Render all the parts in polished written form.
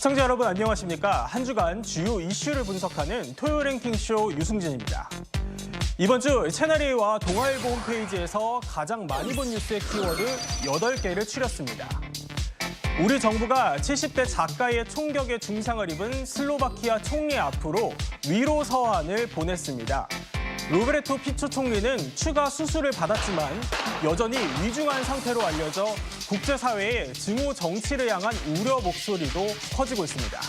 시청자 여러분 안녕하십니까? 한 주간 주요 이슈를 분석하는 토요일 랭킹쇼 유승진입니다. 이번 주 채널A와 동아일보 홈페이지에서 가장 많이 본 뉴스의 키워드 8개를 추렸습니다. 우리 정부가 70대 작가의 총격에 중상을 입은 슬로바키아 총리 앞으로 위로 서한을 보냈습니다. 로베르토 피초 총리는 추가 수술을 받았지만 여전히 위중한 상태로 알려져 국제사회의 증오 정치를 향한 우려 목소리도 커지고 있습니다.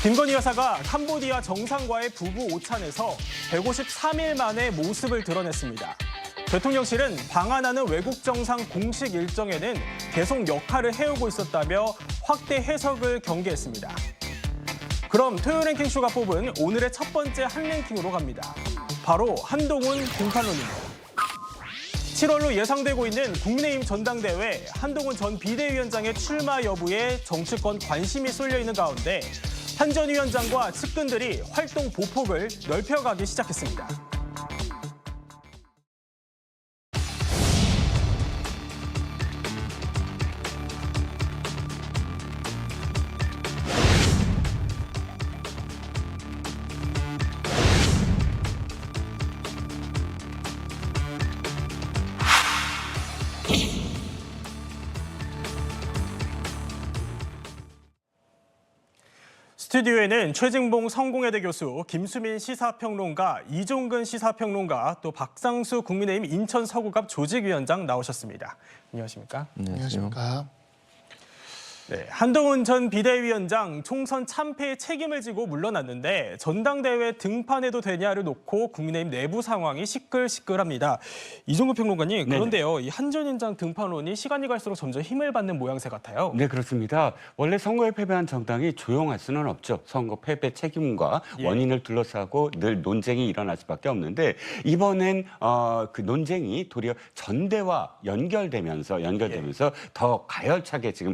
김건희 여사가 캄보디아 정상과의 부부 오찬에서 153일 만에 모습을 드러냈습니다. 대통령실은 방한하는 외국 정상 공식 일정에는 계속 역할을 해오고 있었다며 확대 해석을 경계했습니다. 그럼 토요일 랭킹쇼가 뽑은 오늘의 첫 번째 한 랭킹으로 갑니다. 바로 한동훈 등판론입니다. 7월로 예상되고 있는 국민의힘 전당대회 한동훈 전 비대위원장의 출마 여부에 정치권 관심이 쏠려 있는 가운데 한 전 위원장과 측근들이 활동 보폭을 넓혀가기 시작했습니다. 스튜디오에는 최진봉 성공회대 교수, 김수민 시사평론가, 이종근 시사평론가, 또 박상수 국민의힘 인천 서구갑 조직위원장 나오셨습니다. 안녕하십니까? 안녕하십니까? 네, 한동훈 전 비대위원장 총선 참패의 책임을 지고 물러났는데 전당대회 등판해도 되냐를 놓고 국민의힘 내부 상황이 시끌시끌합니다. 이종근 평론가님, 그런데요, 이 한 전 위원장 등판론이 시간이 갈수록 점점 힘을 받는 모양새 같아요. 네, 그렇습니다. 원래 선거에 패배한 정당이 조용할 수는 없죠. 선거 패배 책임과 원인을 둘러싸고 늘 논쟁이 일어날 수밖에 없는데 이번엔 그 논쟁이 도리어 전대와 연결되면서 더 가열차게 지금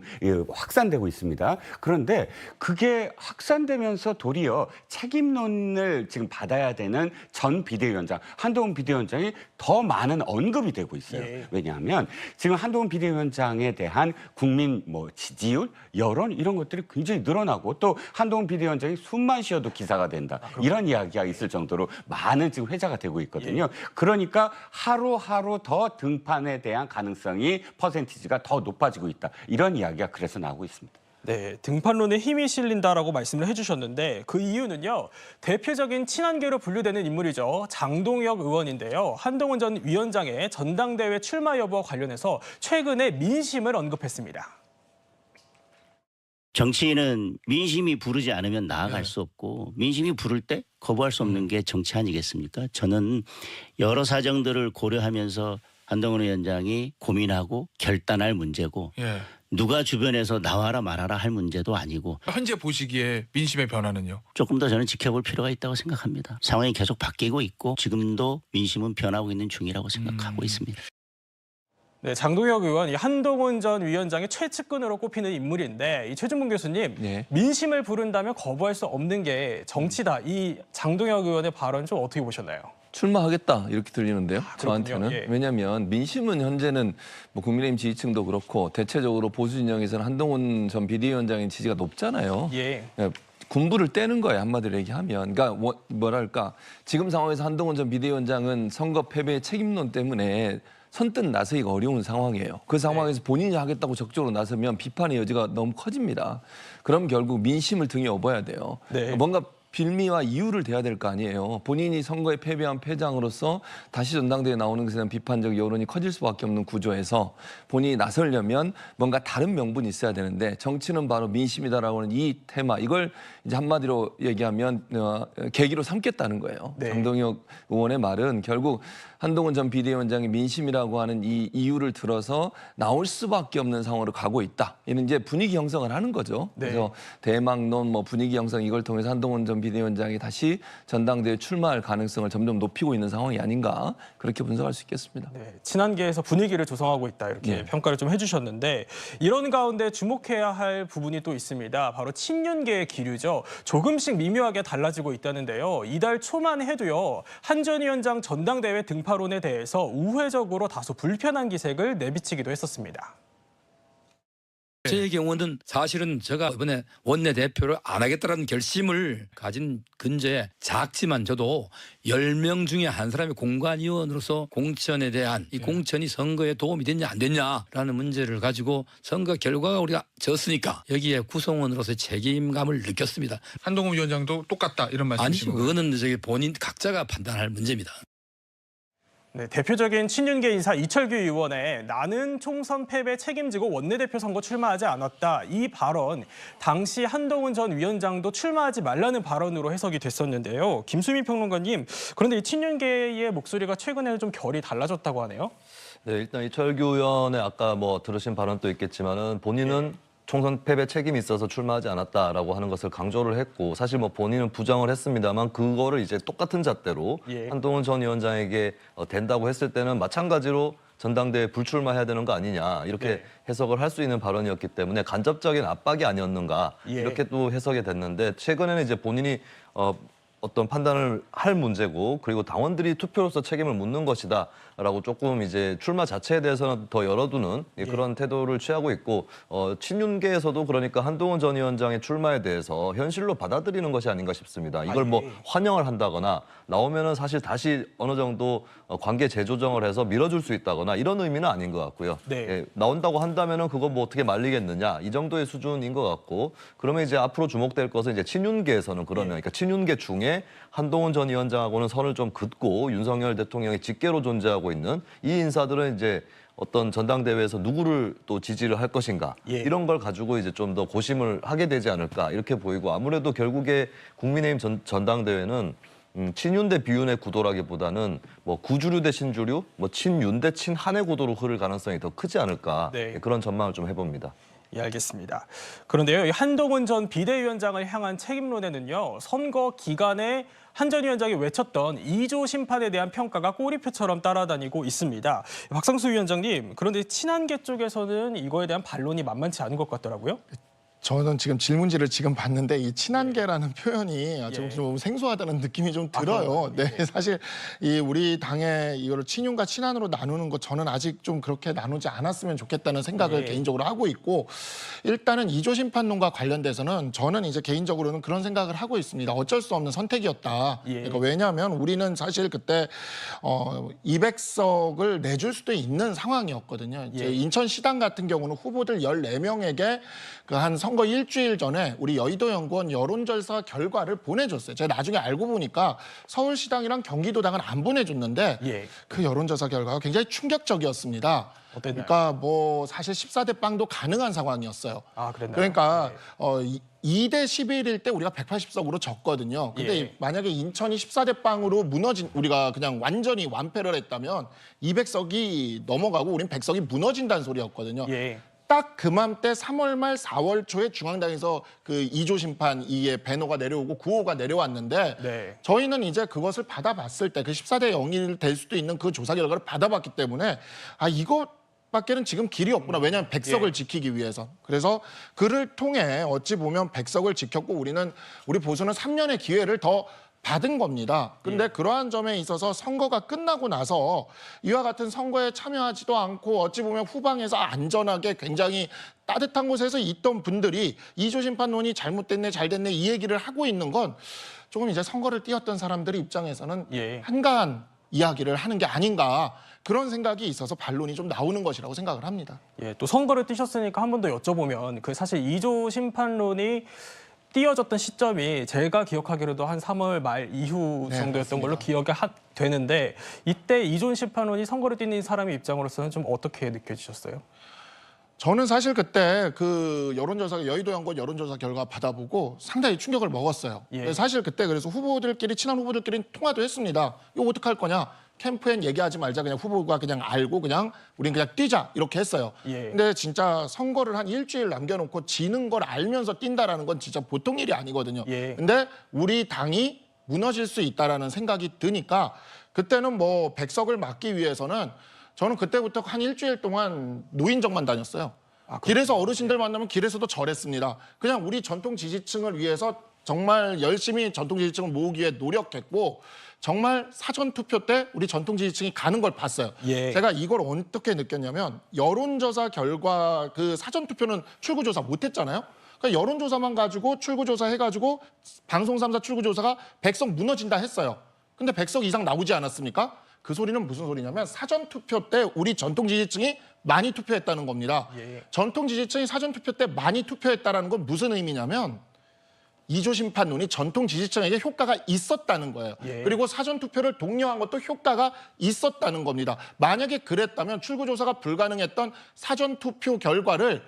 확산되고 있습니다. 그런데 그게 확산되면서 도리어 책임론을 지금 받아야 되는 전 비대위원장, 한동훈 비대위원장이 더 많은 언급이 되고 있어요. 왜냐하면 지금 한동훈 비대위원장에 대한 국민 지지율, 여론 이런 것들이 굉장히 늘어나고 또 한동훈 비대위원장이 숨만 쉬어도 기사가 된다. 이런 이야기가 있을 정도로 많은 지금 회자가 되고 있거든요. 그러니까 하루하루 더 등판에 대한 가능성이 퍼센티지가 더 높아지고 있다. 이런 이야기가 그래서 나오고 있습니다. 네, 등판론에 힘이 실린다라고 말씀을 해주셨는데 그 이유는요. 대표적인 친한계로 분류되는 인물이죠. 장동혁 의원인데요. 한동훈 전 위원장의 전당대회 출마 여부와 관련해서 최근에 민심을 언급했습니다. 정치인은 민심이 부르지 않으면 나아갈 수 없고 민심이 부를 때 거부할 수 없는 게 정치 아니겠습니까? 저는 여러 사정들을 고려하면서 한동훈 위원장이 고민하고 결단할 문제고 누가 주변에서 나와라 말아라 할 문제도 아니고 현재 보시기에 민심의 변화는요? 조금 더 저는 지켜볼 필요가 있다고 생각합니다. 상황이 계속 바뀌고 있고 지금도 민심은 변하고 있는 중이라고 생각하고 있습니다. 네, 장동혁 의원, 이 한동훈 전 위원장의 최측근으로 꼽히는 인물인데 이 최진봉 교수님, 민심을 부른다면 거부할 수 없는 게 정치다. 이 장동혁 의원의 발언 좀 어떻게 보셨나요? 출마하겠다 이렇게 들리는데요. 저한테는. 예. 왜냐하면 민심은 현재는 국민의힘 지지층도 그렇고 대체적으로 보수 진영에서는 한동훈 전 비대위원장의 지지가 높잖아요. 군부를 떼는 거예요, 한마디로 얘기하면. 그러니까 뭐랄까, 지금 상황에서 한동훈 전 비대위원장은 선거 패배의 책임론 때문에 선뜻 나서기가 어려운 상황이에요. 그 상황에서 본인이 하겠다고 적극적으로 나서면 비판의 여지가 너무 커집니다. 그럼 결국 민심을 등에 업어야 돼요. 뭔가 빌미와 이유를 대야 될 거 아니에요. 본인이 선거에 패배한 패장으로서 다시 전당대회에 나오는 것에 대한 비판적 여론이 커질 수밖에 없는 구조에서 본인이 나서려면 뭔가 다른 명분이 있어야 되는데 정치는 바로 민심이다라고 하는 이 테마, 이걸 이제 한마디로 얘기하면 계기로 삼겠다는 거예요. 장동혁 의원의 말은 결국 한동훈 전 비대위원장이 민심이라고 하는 이 이유를 들어서 나올 수밖에 없는 상황으로 가고 있다. 이는 이제 분위기 형성을 하는 거죠. 그래서 대망론, 분위기 형성 이걸 통해서 한동훈 전 비대위원장이 다시 전당대회 출마할 가능성을 점점 높이고 있는 상황이 아닌가 그렇게 분석할 수 있겠습니다. 네, 친한계에서 분위기를 조성하고 있다 이렇게 평가를 좀 해주셨는데 이런 가운데 주목해야 할 부분이 또 있습니다. 바로 친윤계의 기류죠. 조금씩 미묘하게 달라지고 있다는데요. 이달 초만 해도요. 한 전 위원장 전당대회 등판론에 대해서 우회적으로 다소 불편한 기색을 내비치기도 했었습니다. 제 경우는 사실은 제가 이번에 원내대표를 안 하겠다라는 결심을 가진 근저에 작지만 저도 10명 중에 한 사람이 공관위원으로서 공천에 대한 이 공천이 선거에 도움이 됐냐 안 됐냐라는 문제를 가지고 선거 결과가 우리가 졌으니까 여기에 구성원으로서의 책임감을 느꼈습니다. 한동훈 위원장도 똑같다 이런 아니죠. 말씀이신 거예요? 그거는 저기 본인 각자가 판단할 문제입니다. 네, 대표적인 친윤계 인사 이철규 의원의 나는 총선 패배 책임지고 원내대표 선거 출마하지 않았다. 이 발언, 당시 한동훈 전 위원장도 출마하지 말라는 발언으로 해석이 됐었는데요. 김수민 평론가님, 그런데 이 친윤계의 목소리가 최근에는 좀 결이 달라졌다고 하네요. 네, 일단 이철규 의원의 아까 뭐 들으신 발언도 있겠지만은 본인은 총선 패배 책임이 있어서 출마하지 않았다라고 하는 것을 강조를 했고 사실 뭐 본인은 부정을 했습니다만 그거를 이제 똑같은 잣대로 한동훈 전 위원장에게 된다고 했을 때는 마찬가지로 전당대회 불출마해야 되는 거 아니냐 이렇게 해석을 할 수 있는 발언이었기 때문에 간접적인 압박이 아니었는가 이렇게 또 해석이 됐는데 최근에는 이제 본인이 어떤 판단을 할 문제고 그리고 당원들이 투표로서 책임을 묻는 것이다라고 조금 이제 출마 자체에 대해서는 더 열어두는 그런 태도를 취하고 있고 친윤계에서도 그러니까 한동훈 전 위원장의 출마에 대해서 현실로 받아들이는 것이 아닌가 싶습니다. 이걸 뭐 환영을 한다거나 나오면은 사실 다시 어느 정도 관계 재조정을 해서 밀어줄 수 있다거나 이런 의미는 아닌 것 같고요. 나온다고 한다면은 그거 뭐 어떻게 말리겠느냐 이 정도의 수준인 것 같고 그러면 이제 앞으로 주목될 것은 이제 친윤계에서는 그러면 그러니까 친윤계 중에 한동훈 전 위원장하고는 선을 좀 긋고 윤석열 대통령이 직계로 존재하고 있는 이 인사들은 이제 어떤 전당대회에서 누구를 또 지지를 할 것인가 이런 걸 가지고 이제 좀 더 고심을 하게 되지 않을까 이렇게 보이고 아무래도 결국에 국민의힘 전당대회는 친윤 대 비윤의 구도라기보다는 뭐 구주류 대 신주류, 뭐 친윤 대 친한의 구도로 흐를 가능성이 더 크지 않을까 그런 전망을 좀 해봅니다. 예, 알겠습니다. 그런데요, 이 한동훈 전 비대위원장을 향한 책임론에는요, 선거 기간에 한 전 위원장이 외쳤던 2조 심판에 대한 평가가 꼬리표처럼 따라다니고 있습니다. 박상수 위원장님, 그런데 친한계 쪽에서는 이거에 대한 반론이 만만치 않은 것 같더라고요. 저는 지금 질문지를 지금 봤는데 이 친한계라는 표현이 좀 생소하다는 느낌이 좀 들어요. 네, 사실 이 우리 당의 이거를 친윤과 친한으로 나누는 것 저는 아직 좀 그렇게 나누지 않았으면 좋겠다는 생각을 개인적으로 하고 있고 일단은 2조 심판론과 관련돼서는 저는 이제 개인적으로는 그런 생각을 하고 있습니다. 어쩔 수 없는 선택이었다. 그러니까 왜냐하면 우리는 사실 그때 200석을 내줄 수도 있는 상황이었거든요. 이제 인천시당 같은 경우는 후보들 14명에게 그 한 선거 일주일 전에 우리 여의도연구원 여론조사 결과를 보내줬어요. 제가 나중에 알고 보니까 서울시당이랑 경기도당은 안 보내줬는데 그 여론조사 결과가 굉장히 충격적이었습니다. 그러니까 뭐 사실 14대 빵도 가능한 상황이었어요. 아, 그랬나요? 그러니까 2대 11일 때 우리가 180석으로 졌거든요. 근데 만약에 인천이 14대 빵으로 무너진 우리가 그냥 완전히 완패를 했다면 200석이 넘어가고 우린 100석이 무너진다는 소리였거든요. 딱 그맘때 3월 말 4월 초에 중앙당에서 그 2조 심판 이에 배너가 내려오고 구호가 내려왔는데 저희는 이제 그것을 받아봤을 때 그 14대 0이 될 수도 있는 그 조사 결과를 받아봤기 때문에 아 이것밖에는 지금 길이 없구나. 왜냐하면 100석을 지키기 위해서. 그래서 그를 통해 어찌 보면 100석을 지켰고 우리 보수는 3년의 기회를 더 받은 겁니다. 근데 그러한 점에 있어서 선거가 끝나고 나서 이와 같은 선거에 참여하지도 않고 어찌 보면 후방에서 안전하게 굉장히 따뜻한 곳에서 있던 분들이 2조 심판론이 잘못됐네 잘됐네 이 얘기를 하고 있는 건 조금 이제 선거를 뛰었던 사람들의 입장에서는 한가한 이야기를 하는 게 아닌가 그런 생각이 있어서 반론이 좀 나오는 것이라고 생각을 합니다. 또 선거를 뛰셨으니까 한 번 더 여쭤보면 그 사실 2조 심판론이 띄어졌던 시점이 제가 기억하기로도 한 3월 말 이후 정도였던 걸로 기억이 되는데 이때 2조 심판론이 선거를 뛰는 사람의 입장으로서는 좀 어떻게 느껴지셨어요? 저는 사실 그때 그 여론조사 여의도연구원 여론조사 결과 받아보고 상당히 충격을 먹었어요. 사실 그때 그래서 후보들끼리 친한 후보들끼리 통화도 했습니다. 이거 어떡할 거냐? 캠프엔 얘기하지 말자. 그냥 후보가 그냥 알고 그냥 우린 그냥 뛰자 이렇게 했어요. 근데 진짜 선거를 한 일주일 남겨놓고 지는 걸 알면서 뛴다라는 건 진짜 보통 일이 아니거든요. 근데 우리 당이 무너질 수 있다라는 생각이 드니까 그때는 뭐 100석을 막기 위해서는 저는 그때부터 한 일주일 동안 노인정만 다녔어요. 길에서 어르신들 만나면 길에서도 절했습니다. 그냥 우리 전통 지지층을 위해서 정말 열심히 전통지지층을 모으기 위해 노력했고 정말 사전투표 때 우리 전통지지층이 가는 걸 봤어요. 예. 제가 이걸 어떻게 느꼈냐면 여론조사 결과 그 사전투표는 출구조사 못했잖아요. 그러니까 여론조사만 가지고 출구조사 해가지고 방송 3사 출구조사가 100석 무너진다 했어요. 근데 100석 이상 나오지 않았습니까? 그 소리는 무슨 소리냐면 사전투표 때 우리 전통지지층이 많이 투표했다는 겁니다. 예. 전통지지층이 사전투표 때 많이 투표했다는 건 무슨 의미냐면 이조 심판론이 전통 지지층에게 효과가 있었다는 거예요. 예. 그리고 사전투표를 독려한 것도 효과가 있었다는 겁니다. 만약에 그랬다면 출구조사가 불가능했던 사전투표 결과를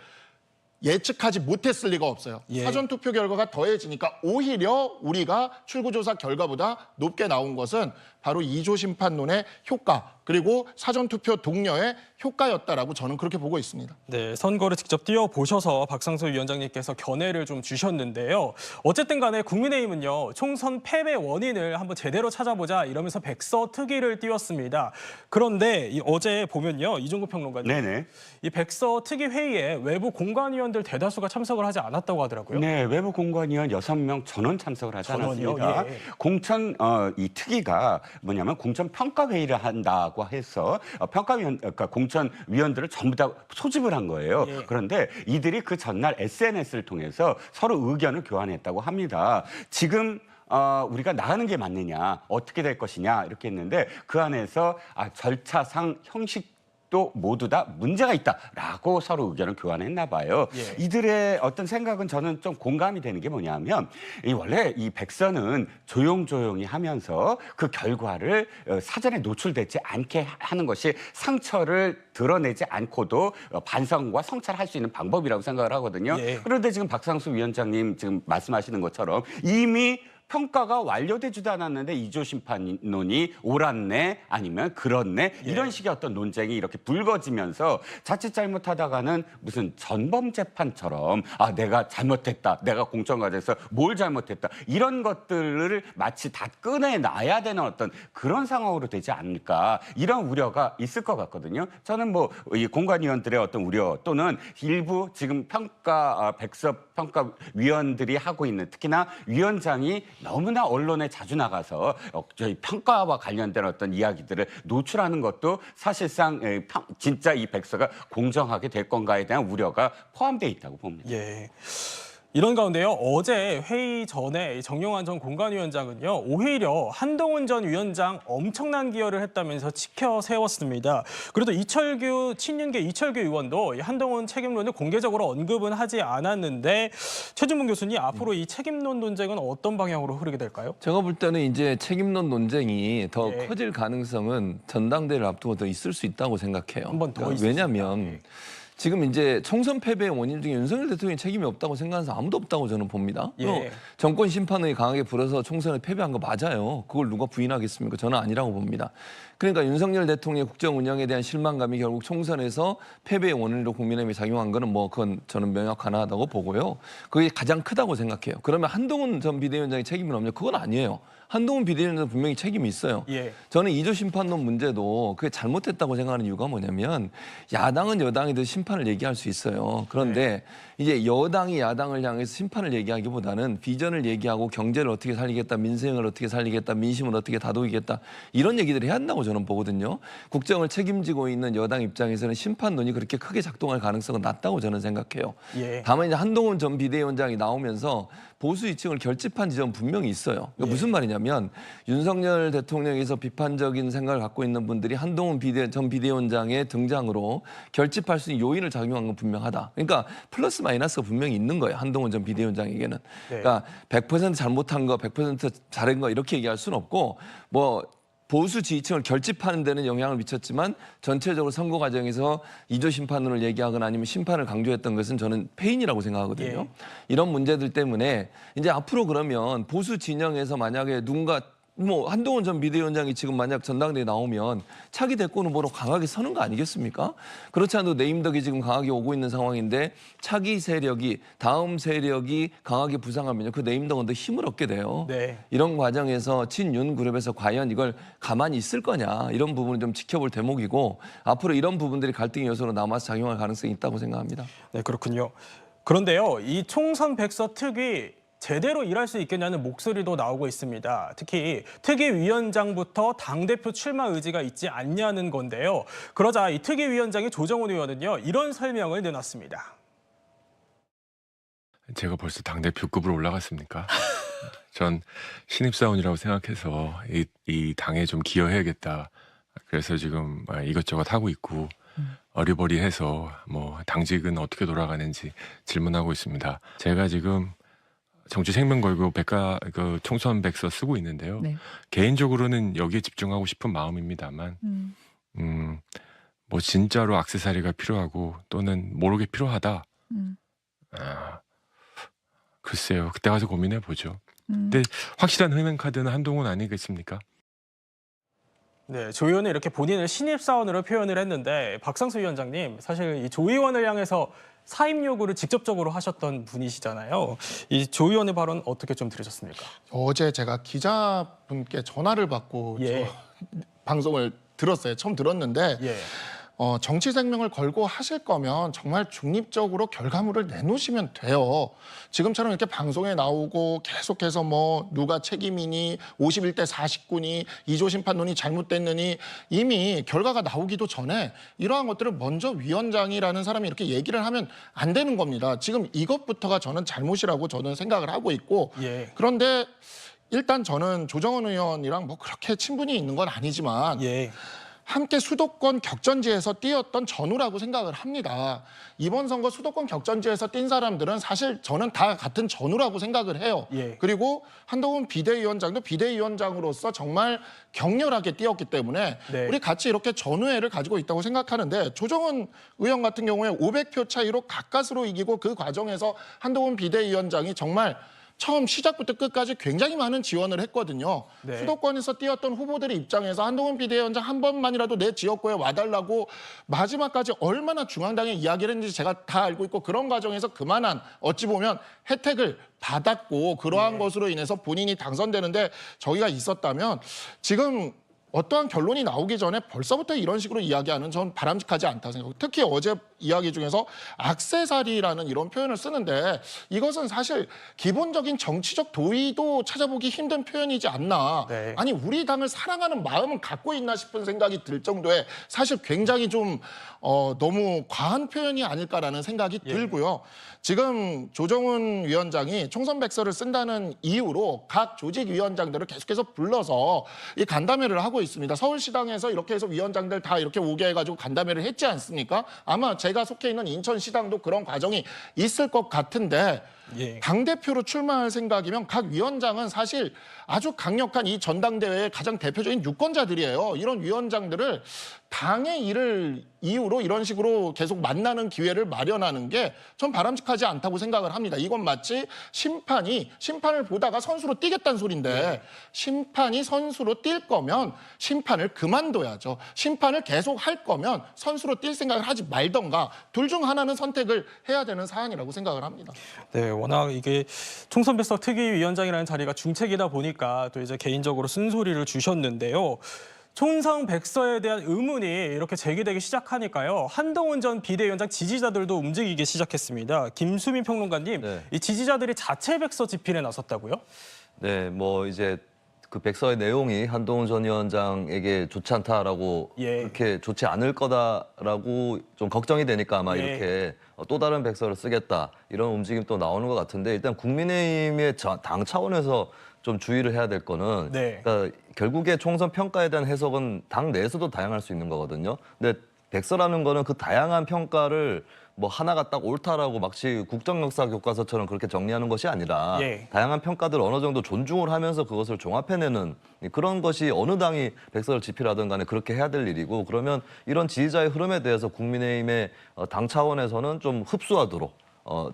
예측하지 못했을 리가 없어요. 예. 사전투표 결과가 더해지니까 오히려 우리가 출구조사 결과보다 높게 나온 것은 바로 이조 심판론의 효과 그리고 사전투표 독려의 효과였다라고 저는 그렇게 보고 있습니다. 네, 선거를 직접 뛰어보셔서 박상수 위원장님께서 견해를 좀 주셨는데요. 어쨌든 간에 국민의힘은요. 총선 패배 원인을 한번 제대로 찾아보자 이러면서 백서 특위를 띄웠습니다. 그런데 어제 보면요. 이종구 평론가님. 네네. 이 백서 특위 회의에 외부 공관위원들 대다수가 참석을 하지 않았다고 하더라고요. 네, 외부 공관위원 6명 전원 참석을 하지 전원이요? 않았습니다. 예. 공천 이 특위가 뭐냐면 공천 평가 회의를 한다고 해서 평가위원 그러니까 공천 위원들을 전부 다 소집을 한 거예요. 예. 그런데 이들이 그 전날 SNS를 통해서 서로 의견을 교환했다고 합니다. 지금 우리가 나가는 게 맞느냐, 어떻게 될 것이냐 이렇게 했는데 그 안에서 절차상 형식 또 모두 다 문제가 있다라고 서로 의견을 교환했나 봐요. 예. 이들의 어떤 생각은 저는 좀 공감이 되는 게 뭐냐면 원래 이 백서는 조용조용히 하면서 그 결과를 사전에 노출되지 않게 하는 것이 상처를 드러내지 않고도 반성과 성찰할 수 있는 방법이라고 생각을 하거든요. 예. 그런데 지금 박상수 위원장님 지금 말씀하시는 것처럼 이미 평가가 완료되지도 않았는데 이조 심판론이 옳았네 아니면 그렇네 이런 식의 어떤 논쟁이 이렇게 불거지면서 자칫 잘못하다가는 무슨 전범 재판처럼 내가 잘못했다 내가 공천과정에서 뭘 잘못했다 이런 것들을 마치 다 꺼내놔야 되는 어떤 그런 상황으로 되지 않을까 이런 우려가 있을 것 같거든요. 저는 뭐 이 공관위원들의 어떤 우려 또는 일부 지금 백서 평가위원들이 하고 있는 특히나 위원장이 너무나 언론에 자주 나가서 저희 평가와 관련된 어떤 이야기들을 노출하는 것도 사실상 진짜 이 백서가 공정하게 될 건가에 대한 우려가 포함되어 있다고 봅니다. 예. 이런 가운데요. 어제 회의 전에 정용환 전 공관위원장은요. 오히려 한동훈 전 위원장 엄청난 기여를 했다면서 치켜 세웠습니다. 그래도 친윤계 이철규 의원도 한동훈 책임론을 공개적으로 언급은 하지 않았는데 최준봉 교수님 앞으로 이 책임론 논쟁은 어떤 방향으로 흐르게 될까요? 제가 볼 때는 이제 책임론 논쟁이 더 예. 커질 가능성은 전당대회를 앞두고 더 있을 수 있다고 생각해요. 한번더 있을 수 왜냐하면 지금 이제 총선 패배의 원인 중에 윤석열 대통령이 책임이 없다고 생각하는 사람 아무도 없다고 저는 봅니다. 예. 정권 심판을 강하게 불어서 총선에 패배한 거 맞아요. 그걸 누가 부인하겠습니까? 저는 아니라고 봅니다. 그러니까 윤석열 대통령의 국정 운영에 대한 실망감이 결국 총선에서 패배의 원인으로 국민의힘이 작용한 거는 뭐 그건 저는 명확하다고 보고요. 그게 가장 크다고 생각해요. 그러면 한동훈 전 비대위원장의 책임은 없냐? 그건 아니에요. 한동훈 비대위원장 분명히 책임이 있어요. 예. 저는 이조 심판론 문제도 그게 잘못됐다고 생각하는 이유가 뭐냐면 야당은 여당이든 심판을 얘기할 수 있어요. 그런데 이제 여당이 야당을 향해서 심판을 얘기하기보다는 비전을 얘기하고 경제를 어떻게 살리겠다, 민생을 어떻게 살리겠다, 민심을 어떻게 다독이겠다 이런 얘기들을 해야 한다고 저는 보거든요. 국정을 책임지고 있는 여당 입장에서는 심판론이 그렇게 크게 작동할 가능성은 낮다고 저는 생각해요. 예. 다만 이제 한동훈 전 비대위원장이 나오면서 보수 이층을 결집한 지점 분명히 있어요. 그러니까 무슨 말이냐면 윤석열 대통령에서 비판적인 생각을 갖고 있는 분들이 한동훈 전 비대위원장의 등장으로 결집할 수 있는 요인을 작용한 건 분명하다. 그러니까 플러스 마이너스가 분명히 있는 거예요. 한동훈 전 비대위원장에게는. 그러니까 100% 잘못한 거, 100% 잘한 거 이렇게 얘기할 수는 없고 뭐 보수 지지층을 결집하는 데는 영향을 미쳤지만 전체적으로 선거 과정에서 이조 심판론을 얘기하거나 아니면 심판을 강조했던 것은 저는 패인이라고 생각하거든요. 예. 이런 문제들 때문에 이제 앞으로 그러면 보수 진영에서 만약에 누군가 뭐 한동훈 전 비대위원장이 지금 만약 전당대회에 나오면 차기 대권 후보로 강하게 서는 거 아니겠습니까? 그렇지 않아도 네임덕이 지금 강하게 오고 있는 상황인데 차기 세력이 다음 세력이 강하게 부상하면요 그 네임덕은 더 힘을 얻게 돼요. 네. 이런 과정에서 친윤 그룹에서 과연 이걸 가만히 있을 거냐 이런 부분을 좀 지켜볼 대목이고 앞으로 이런 부분들이 갈등의 요소로 남아서 작용할 가능성이 있다고 생각합니다. 네, 그렇군요. 그런데요. 이 총선 백서 특위 제대로 일할 수 있겠냐는 목소리도 나오고 있습니다. 특히 특위위원장부터 당대표 출마 의지가 있지 않냐는 건데요. 그러자 이 특위위원장의 조정훈 의원은요, 이런 설명을 내놨습니다. 제가 벌써 당대표급으로 올라갔습니까? 전 신입사원이라고 생각해서 이 당에 좀 기여해야겠다. 그래서 지금 이것저것 하고 있고 어리버리해서 뭐 당직은 어떻게 돌아가는지 질문하고 있습니다. 제가 지금 정치 생명 걸고 총선 백서 쓰고 있는데요. 네. 개인적으로는 여기에 집중하고 싶은 마음입니다만 뭐 진짜로 액세서리가 필요하고 또는 모르게 필요하다. 글쎄요. 그때 가서 고민해 보죠. 근데 확실한 흥행 카드는 한동훈 아니겠습니까? 네, 조 의원은 이렇게 본인을 신입사원으로 표현을 했는데 박상수 위원장님, 사실 이 조 의원을 향해서 사임 요구를 직접적으로 하셨던 분이시잖아요. 이 조 의원의 발언 어떻게 좀 들으셨습니까? 어제 제가 기자분께 전화를 받고 예. 방송을 들었어요. 처음 들었는데 예. 정치 생명을 걸고 하실 거면 정말 중립적으로 결과물을 내놓으시면 돼요. 지금처럼 이렇게 방송에 나오고 계속해서 뭐 누가 책임이니 51대 49니 2조 심판론이 잘못됐느니 이미 결과가 나오기도 전에 이러한 것들을 먼저 위원장이라는 사람이 이렇게 얘기를 하면 안 되는 겁니다. 지금 이것부터가 저는 잘못이라고 저는 생각을 하고 있고 예. 그런데 일단 저는 조정훈 의원이랑 뭐 그렇게 친분이 있는 건 아니지만 예. 함께 수도권 격전지에서 뛰었던 전우라고 생각을 합니다. 이번 선거 수도권 격전지에서 뛴 사람들은 사실 저는 다 같은 전우라고 생각을 해요. 예. 그리고 한동훈 비대위원장도 비대위원장으로서 정말 격렬하게 뛰었기 때문에 네. 우리 같이 이렇게 전우회를 가지고 있다고 생각하는데 조정훈 의원 같은 경우에 500표 차이로 가까스로 이기고 그 과정에서 한동훈 비대위원장이 정말 처음 시작부터 끝까지 굉장히 많은 지원을 했거든요. 네. 수도권에서 뛰었던 후보들의 입장에서 한동훈 비대위원장 한 번만이라도 내 지역구에 와달라고 마지막까지 얼마나 중앙당에 이야기를 했는지 제가 다 알고 있고 그런 과정에서 그만한 어찌 보면 혜택을 받았고 그러한 것으로 인해서 본인이 당선되는데 저희가 있었다면 지금 어떠한 결론이 나오기 전에 벌써부터 이런 식으로 이야기하는 전 바람직하지 않다 생각해요. 특히 어제 이야기 중에서 액세서리라는 이런 표현을 쓰는데 이것은 사실 기본적인 정치적 도의도 찾아보기 힘든 표현이지 않나. 네. 아니 우리 당을 사랑하는 마음은 갖고 있나 싶은 생각이 들 정도의 사실 굉장히 좀 너무 과한 표현이 아닐까라는 생각이 들고요. 지금 조정훈 위원장이 총선 백서를 쓴다는 이유로 각 조직위원장들을 계속해서 불러서 이 간담회를 하고 있습니다. 서울시당에서 이렇게 해서 위원장들 다 이렇게 오게 해가지고 간담회를 했지 않습니까? 아마 제가 속해 있는 인천시당도 그런 과정이 있을 것 같은데 예. 당대표로 출마할 생각이면 각 위원장은 사실 아주 강력한 이 전당대회의 가장 대표적인 유권자들이에요. 이런 위원장들을 당의 일을 이유로 이런 식으로 계속 만나는 기회를 마련하는 게 전 바람직하지 않다고 생각을 합니다. 이건 마치 심판을 보다가 선수로 뛰겠다는 소리인데 심판이 선수로 뛸 거면 심판을 그만둬야죠. 심판을 계속 할 거면 선수로 뛸 생각을 하지 말던가 둘 중 하나는 선택을 해야 되는 사안이라고 생각을 합니다. 네, 워낙 이게 총선 백서 특위위원장이라는 자리가 중책이다 보니까 또 이제 개인적으로 쓴소리를 주셨는데요. 총선 백서에 대한 의문이 이렇게 제기되기 시작하니까요. 한동훈 전 비대위원장 지지자들도 움직이기 시작했습니다. 김수민 평론가님, 네. 이 지지자들이 자체 백서 집필에 나섰다고요? 네, 뭐 이제 그 백서의 내용이 한동훈 전 위원장에게 좋지 않다라고 예. 그렇게 좋지 않을 거다라고 좀 걱정이 되니까 아마 예. 이렇게 또 다른 백서를 쓰겠다 이런 움직임 또 나오는 것 같은데 일단 국민의힘의 당 차원에서 좀 주의를 해야 될 거는 네. 그러니까 결국에 총선 평가에 대한 해석은 당 내에서도 다양할 수 있는 거거든요. 근데 백서라는 거는 그 다양한 평가를 뭐 하나가 딱 옳다라고 마치 국정역사 교과서처럼 그렇게 정리하는 것이 아니라 예. 다양한 평가들 어느 정도 존중을 하면서 그것을 종합해내는 그런 것이 어느 당이 백서를 집필하든 간에 그렇게 해야 될 일이고 그러면 이런 지지자의 흐름에 대해서 국민의힘의 당 차원에서는 좀 흡수하도록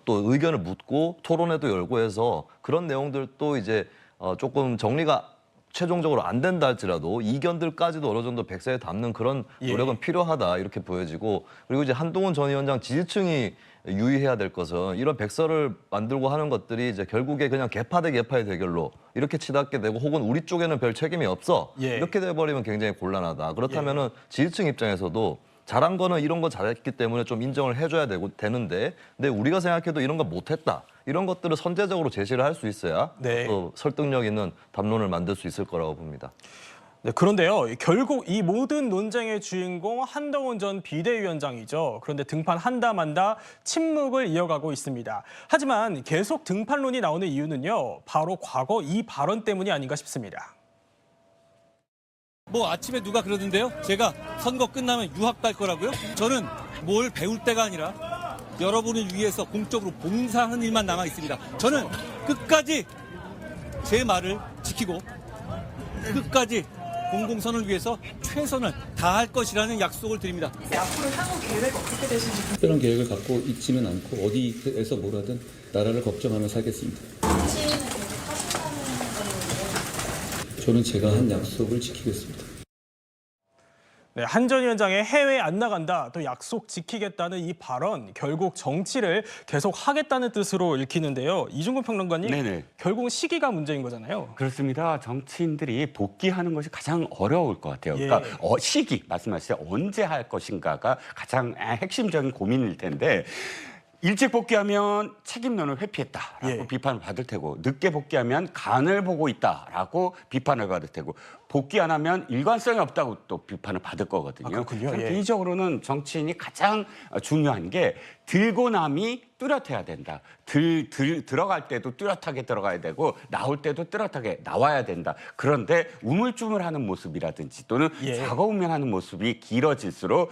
또 의견을 묻고 토론회도 열고 해서 그런 내용들도 이제 조금 정리가 최종적으로 안 된다 할지라도 이견들까지도 어느 정도 백서에 담는 그런 노력은 필요하다 이렇게 보여지고 그리고 이제 한동훈 전 위원장 지지층이 유의해야 될 것은 이런 백서를 만들고 하는 것들이 이제 결국에 그냥 개파 대 개파의 대결로 이렇게 치닫게 되고 혹은 우리 쪽에는 별 책임이 없어 예. 이렇게 돼버리면 굉장히 곤란하다. 그렇다면은 지지층 입장에서도 잘한 거는 이런 거 잘했기 때문에 좀 인정을 해줘야 되는데 근데 우리가 생각해도 이런 거 못했다. 이런 것들을 선제적으로 제시를 할 수 있어야 네. 또 설득력 있는 담론을 만들 수 있을 거라고 봅니다. 네, 그런데요, 결국 이 모든 논쟁의 주인공 한동훈 전 비대위원장이죠. 그런데 등판한다 만다 침묵을 이어가고 있습니다. 하지만 계속 등판론이 나오는 이유는요, 바로 과거 이 발언 때문이 아닌가 싶습니다. 뭐 아침에 누가 그러던데요? 제가 선거 끝나면 유학 갈 거라고요? 저는 뭘 배울 때가 아니라 여러분을 위해서 공적으로 봉사하는 일만 남아 있습니다. 저는 끝까지 제 말을 지키고 끝까지 공공선을 위해서 최선을 다할 것이라는 약속을 드립니다. 앞으로 향후 계획 어떻게 되실지 특별한 계획을 갖고 있지는 않고 어디에서 뭘 하든 나라를 걱정하며 살겠습니다. 저는 제가 한 약속을 지키겠습니다. 네, 한 전 위원장의 해외 안 나간다, 또 약속 지키겠다는 이 발언, 결국 정치를 계속 하겠다는 뜻으로 읽히는데요. 이중근 평론가님, 네네. 결국은 시기가 문제인 거잖아요. 그렇습니다. 정치인들이 복귀하는 것이 가장 어려울 것 같아요. 예. 그러니까 시기, 말씀하신 언제 할 것인가가 가장 핵심적인 고민일 텐데 일찍 복귀하면 책임론을 회피했다라고 예. 비판을 받을 테고 늦게 복귀하면 간을 보고 있다라고 비판을 받을 테고 복귀 안 하면 일관성이 없다고 또 비판을 받을 거거든요. 아, 그렇군요. 예. 개인적으로는 정치인이 가장 중요한 게 들고 남이 뚜렷해야 된다. 들어갈 때도 뚜렷하게 들어가야 되고 나올 때도 뚜렷하게 나와야 된다. 그런데 우물쭈물하는 모습이라든지 또는 예. 좌거우면하는 모습이 길어질수록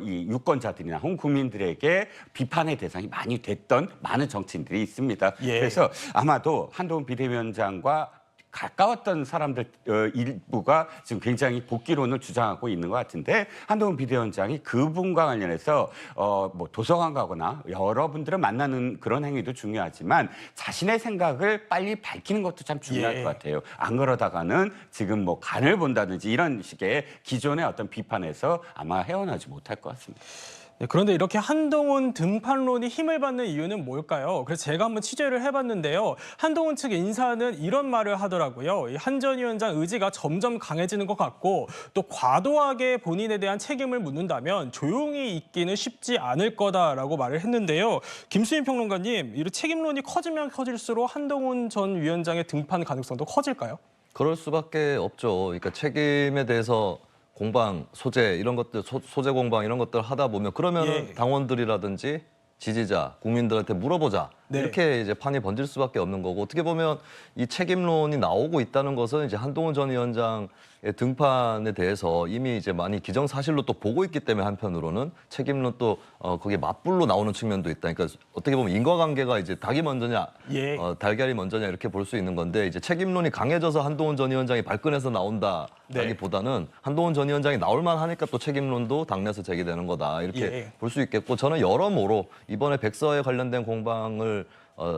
이 유권자들이나 혹은 국민들에게 비판의 대상이 많이 됐던 많은 정치인들이 있습니다. 예. 그래서 아마도 한동훈 비대위원장과 가까웠던 사람들 일부가 지금 굉장히 복귀론을 주장하고 있는 것 같은데 한동훈 비대위원장이 그분과 관련해서 뭐 도서관 가거나 여러분들을 만나는 그런 행위도 중요하지만 자신의 생각을 빨리 밝히는 것도 참 중요할 예. 것 같아요. 안 그러다가는 지금 뭐 간을 본다든지 이런 식의 기존의 어떤 비판에서 아마 헤어나지 못할 것 같습니다. 네, 그런데 이렇게 한동훈 등판론이 힘을 받는 이유는 뭘까요? 그래서 제가 한번 취재를 해봤는데요. 한동훈 측 인사는 이런 말을 하더라고요. 한 전 위원장 의지가 점점 강해지는 것 같고 또 과도하게 본인에 대한 책임을 묻는다면 조용히 있기는 쉽지 않을 거다라고 말을 했는데요. 김수인 평론가님, 이런 책임론이 커지면 커질수록 한동훈 전 위원장의 등판 가능성도 커질까요? 그럴 수밖에 없죠. 그러니까 책임에 대해서 공방, 소재 이런 것들 소재 공방 이런 것들 하다 보면 그러면 예. 당원들이라든지 지지자, 국민들한테 물어보자. 네. 이렇게 이제 판이 번질 수밖에 없는 거고 어떻게 보면 이 책임론이 나오고 있다는 것은 이제 한동훈 전 위원장의 등판에 대해서 이미 이제 많이 기정사실로 또 보고 있기 때문에 한편으로는 책임론 또 거기에 맞불로 나오는 측면도 있다. 그러니까 어떻게 보면 인과관계가 이제 닭이 먼저냐, 예. 달걀이 먼저냐 이렇게 볼 수 있는 건데 이제 책임론이 강해져서 한동훈 전 위원장이 발끈해서 나온다라기보다는 한동훈 전 위원장이 나올 만하니까 또 책임론도 당내에서 제기되는 거다 이렇게 예. 볼 수 있겠고 저는 여러모로 이번에 백서에 관련된 공방을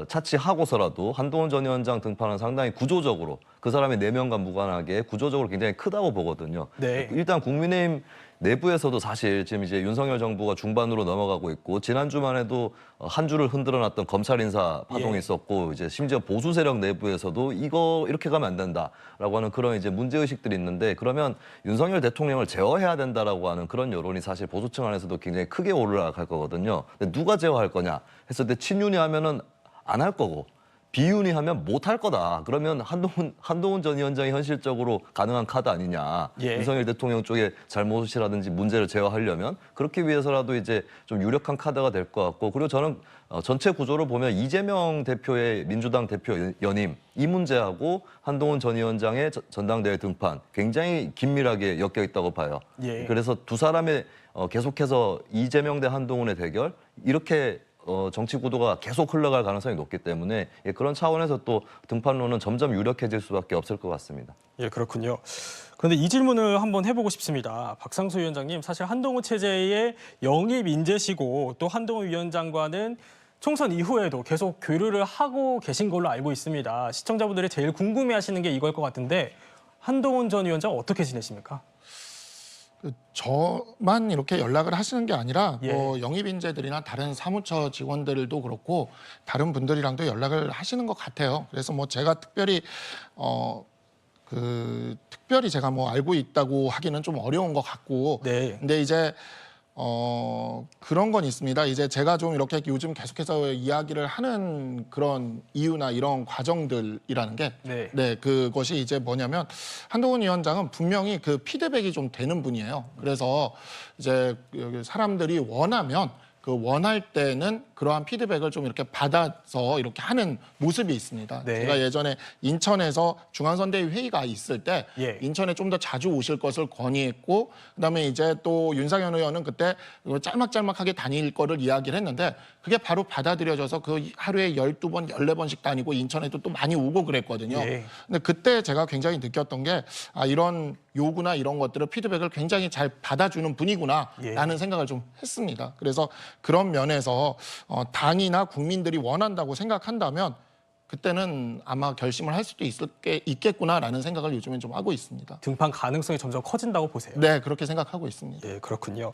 차치하고서라도 한동훈 전 위원장 등판은 상당히 구조적으로 그 사람의 내면과 무관하게 구조적으로 굉장히 크다고 보거든요. 네. 일단 국민의힘 내부에서도 사실 지금 이제 윤석열 정부가 중반으로 넘어가고 있고 지난주만 해도 한 주를 흔들어놨던 검찰 인사 파동이 예. 있었고 이제 심지어 보수 세력 내부에서도 이거 이렇게 가면 안 된다라고 하는 그런 이제 문제 의식들이 있는데 그러면 윤석열 대통령을 제어해야 된다라고 하는 그런 여론이 사실 보수층 안에서도 굉장히 크게 올라갈 거거든요. 근데 누가 제어할 거냐 했을 때 친윤이 하면은 안 할 거고 비윤이 하면 못 할 거다. 그러면 한동훈 전 위원장이 현실적으로 가능한 카드 아니냐. 예. 윤석열 대통령 쪽에 잘못이라든지 문제를 제어하려면 그렇게 위해서라도 이제 좀 유력한 카드가 될 것 같고 그리고 저는 전체 구조를 보면 이재명 대표의 민주당 대표 연임 이 문제하고 한동훈 전 위원장의 전당대회 등판 굉장히 긴밀하게 엮여 있다고 봐요. 예. 그래서 두 사람의 계속해서 이재명 대 한동훈의 대결 이렇게 정치 구도가 계속 흘러갈 가능성이 높기 때문에 그런 차원에서 또 등판론은 점점 유력해질 수밖에 없을 것 같습니다. 예, 그렇군요. 그런데 이 질문을 한번 해보고 싶습니다. 박상수 위원장님, 사실 한동훈 체제의 영입 인재시고 또 한동훈 위원장과는 총선 이후에도 계속 교류를 하고 계신 걸로 알고 있습니다. 시청자분들이 제일 궁금해하시는 게 이걸 것 같은데 한동훈 전 위원장 어떻게 지내십니까? 저만 이렇게 연락을 하시는 게 아니라 예. 뭐 영입 인재들이나 다른 사무처 직원들도 그렇고 다른 분들이랑도 연락을 하시는 것 같아요. 그래서 뭐 제가 특별히 특별히 제가 뭐 알고 있다고 하기는 좀 어려운 것 같고, 네. 근데 이제 그런 건 있습니다. 이제 제가 좀 이렇게 요즘 계속해서 이야기를 하는 그런 이유나 이런 과정들이라는 게, 네, 그것이 이제 뭐냐면 한동훈 위원장은 분명히 그 피드백이 좀 되는 분이에요. 그래서 이제 사람들이 원하면 그 원할 때는 그러한 피드백을 좀 이렇게 받아서 이렇게 하는 모습이 있습니다. 네. 제가 예전에 인천에서 중앙선대위 회의가 있을 때 인천에 좀 더 자주 오실 것을 건의했고, 그다음에 이제 또 윤상현 의원은 그때 짤막짤막하게 다닐 거를 이야기를 했는데 그게 바로 받아들여져서 그 하루에 12번, 14번씩 다니고 인천에도 또 많이 오고 그랬거든요. 근데 그때 제가 굉장히 느꼈던 게 이런 요구나 이런 것들을 피드백을 굉장히 잘 받아주는 분이구나라는 생각을 좀 했습니다. 그래서 그런 면에서 당이나 국민들이 원한다고 생각한다면 그때는 아마 결심을 할 수도 있겠구나라는 생각을 요즘엔 좀 하고 있습니다. 등판 가능성이 점점 커진다고 보세요. 네, 그렇게 생각하고 있습니다. 예, 그렇군요.